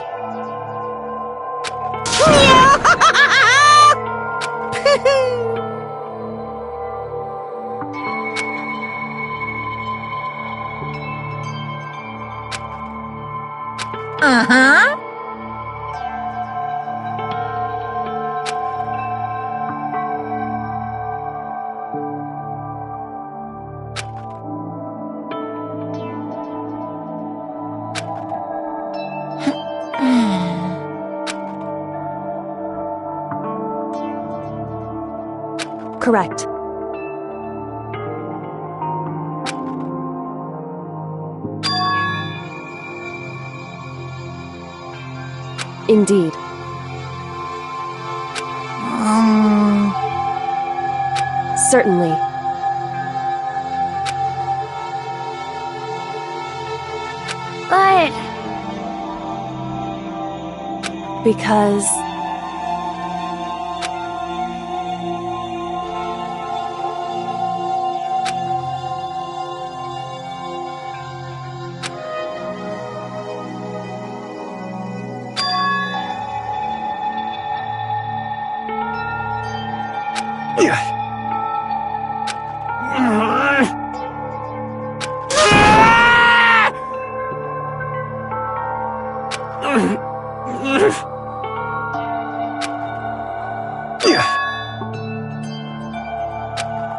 Uh-huh. Correct. Indeed. Certainly. But... Because...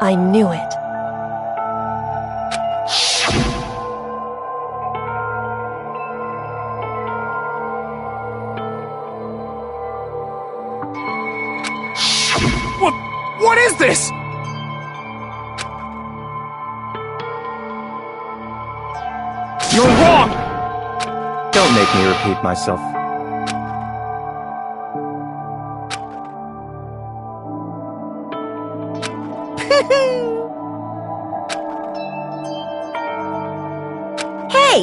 I knew it. What is this? You're wrong! Don't make me repeat myself. Hey,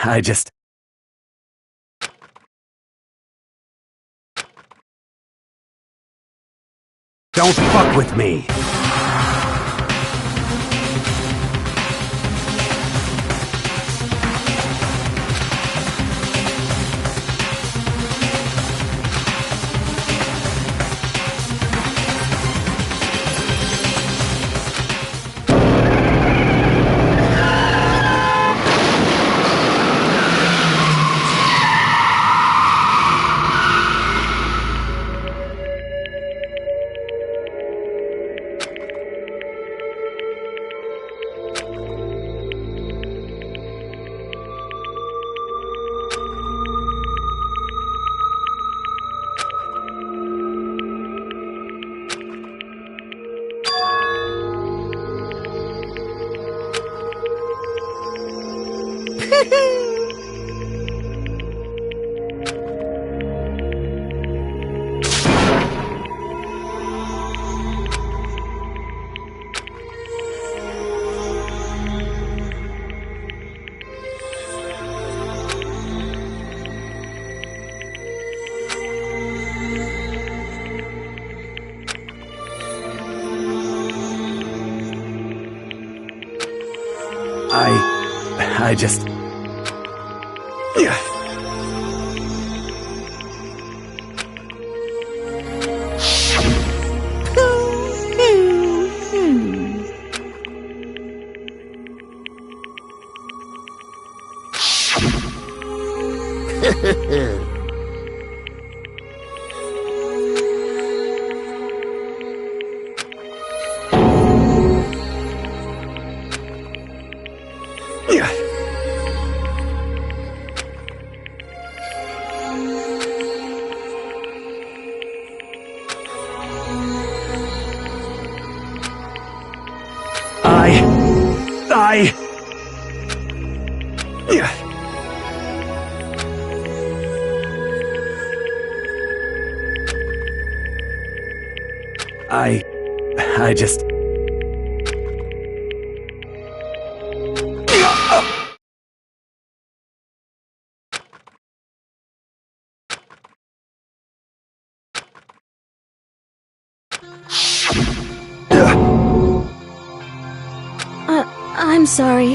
I just... Don't fuck with me! I just... Yeah. I just... I'm sorry.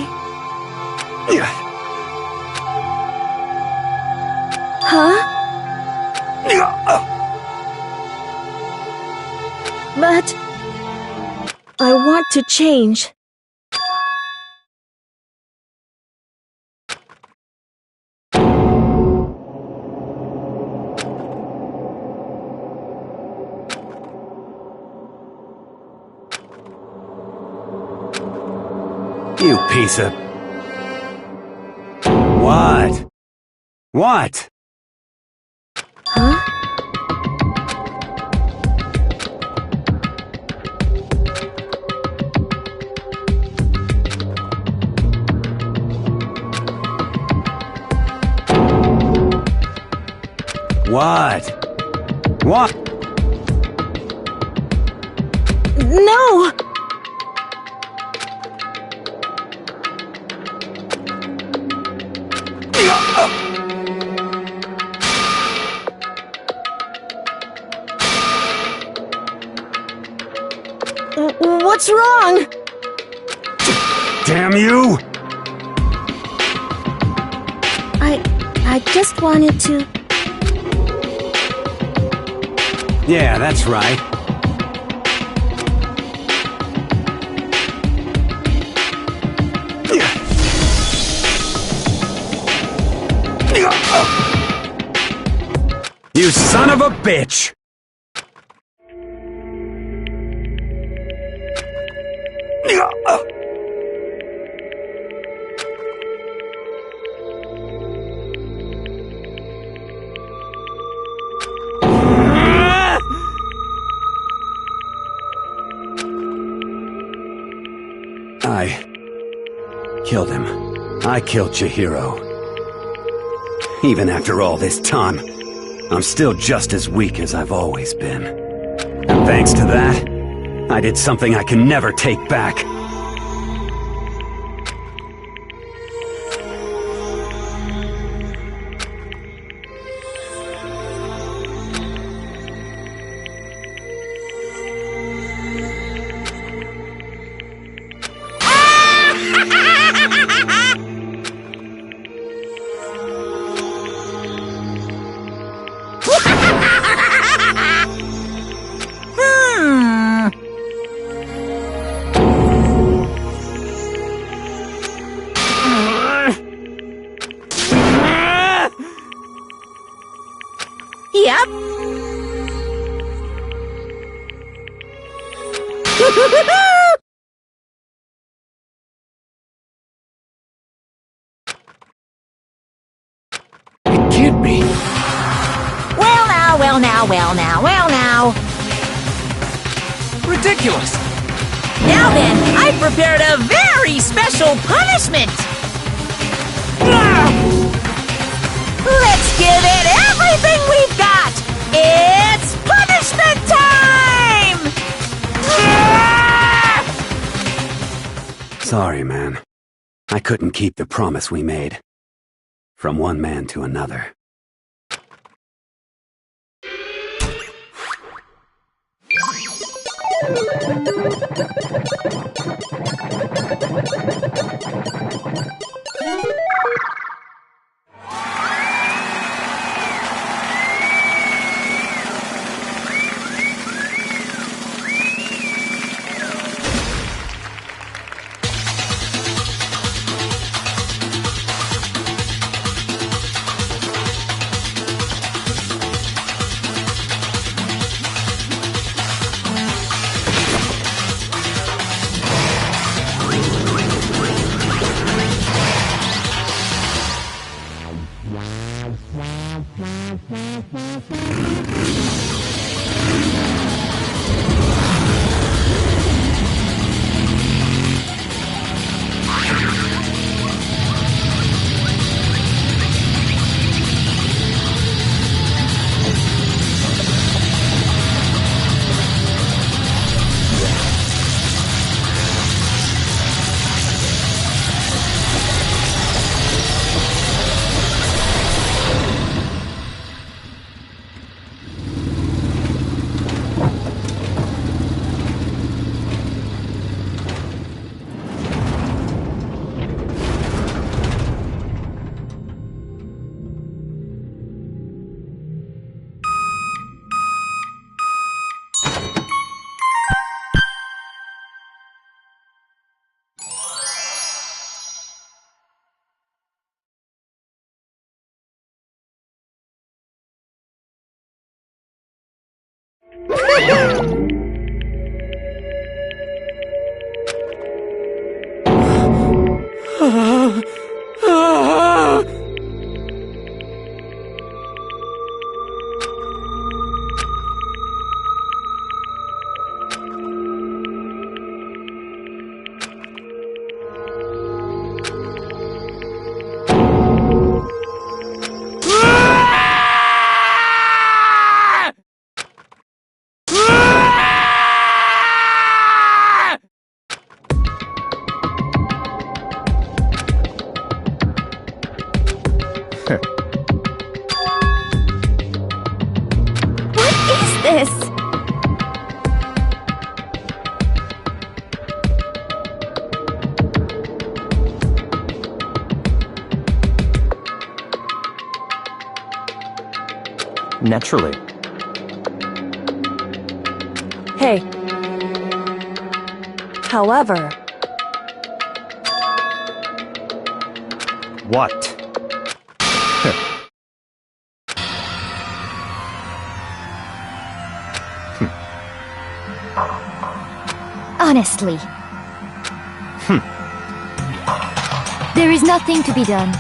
Huh? But I want to change. You piece of... What? What? Huh? What? What? No! What's wrong? Damn you! I just wanted to... Yeah, that's right. You son of a bitch! I killed him. I killed Chihiro. Even after all this time, I'm still just as weak as I've always been. And thanks to that, I did something I can never take back. Yep. It can't be. Well now, well now, well now, well now. Ridiculous. Now then, I've prepared a very special punishment. Let's give it everything we've got. It's punishment time! Sorry, man. I couldn't keep the promise we made. From one man to another. naturally. Hey. However... What? Honestly. There is nothing to be done.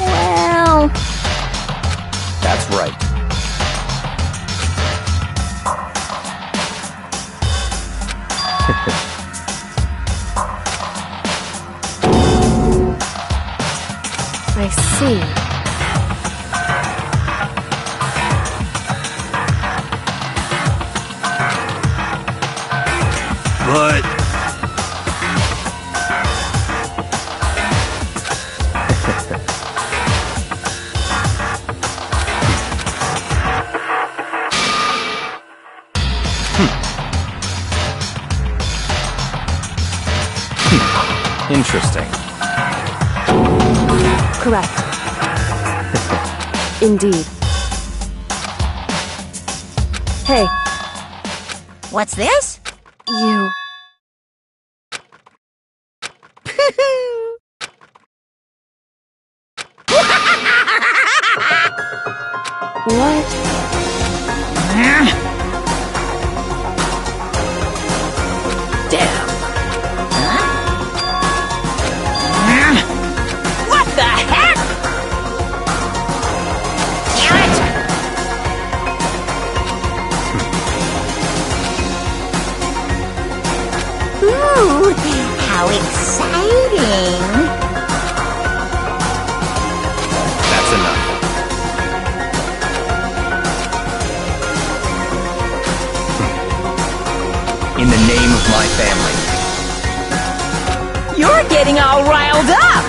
Well... That's right. I see. But... Interesting. Correct. Indeed. Hey. What's this? You... What? Damn. What the heck? Damn it! Ooh, how exciting! That's enough. In the name of my family. You're getting all riled up!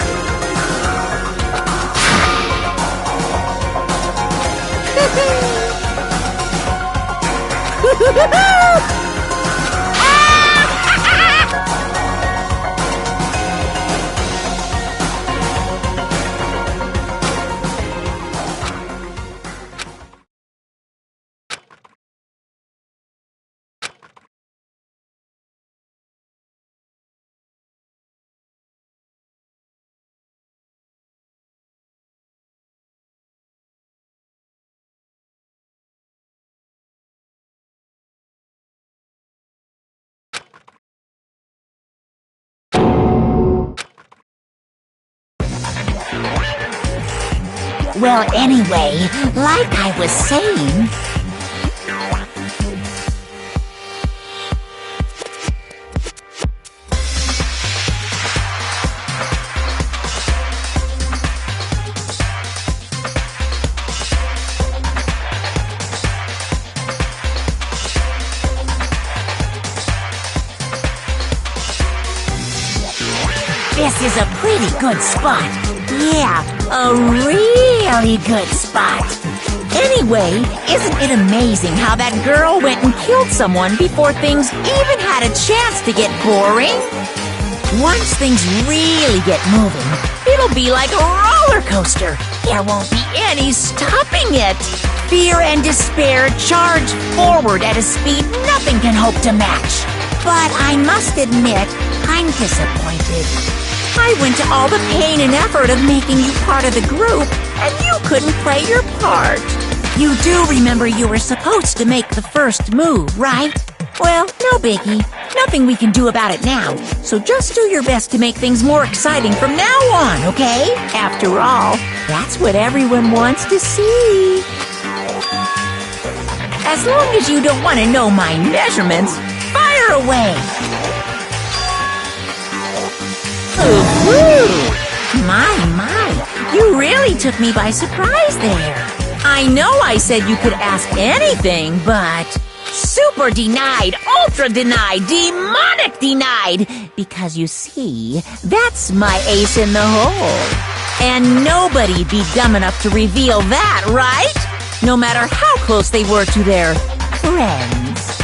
Well, anyway, like I was saying... This is a pretty good spot. Yeah, a really good spot. Anyway, isn't it amazing how that girl went and killed someone before things even had a chance to get boring? Once things really get moving, it'll be like a roller coaster. There won't be any stopping it. Fear and despair charge forward at a speed nothing can hope to match. But I must admit, I'm disappointed. I went to all the pain and effort of making you part of the group, and you couldn't play your part. You do remember you were supposed to make the first move, right? Well, no biggie. Nothing we can do about it now. So just do your best to make things more exciting from now on, okay? After all, that's what everyone wants to see. As long as you don't want to know my measurements, fire away! Ooh, my, you really took me by surprise there. I know I said you could ask anything, but... Super denied, ultra denied, demonic denied! Because you see, that's my ace in the hole. And nobody'd be dumb enough to reveal that, right? No matter how close they were to their friends.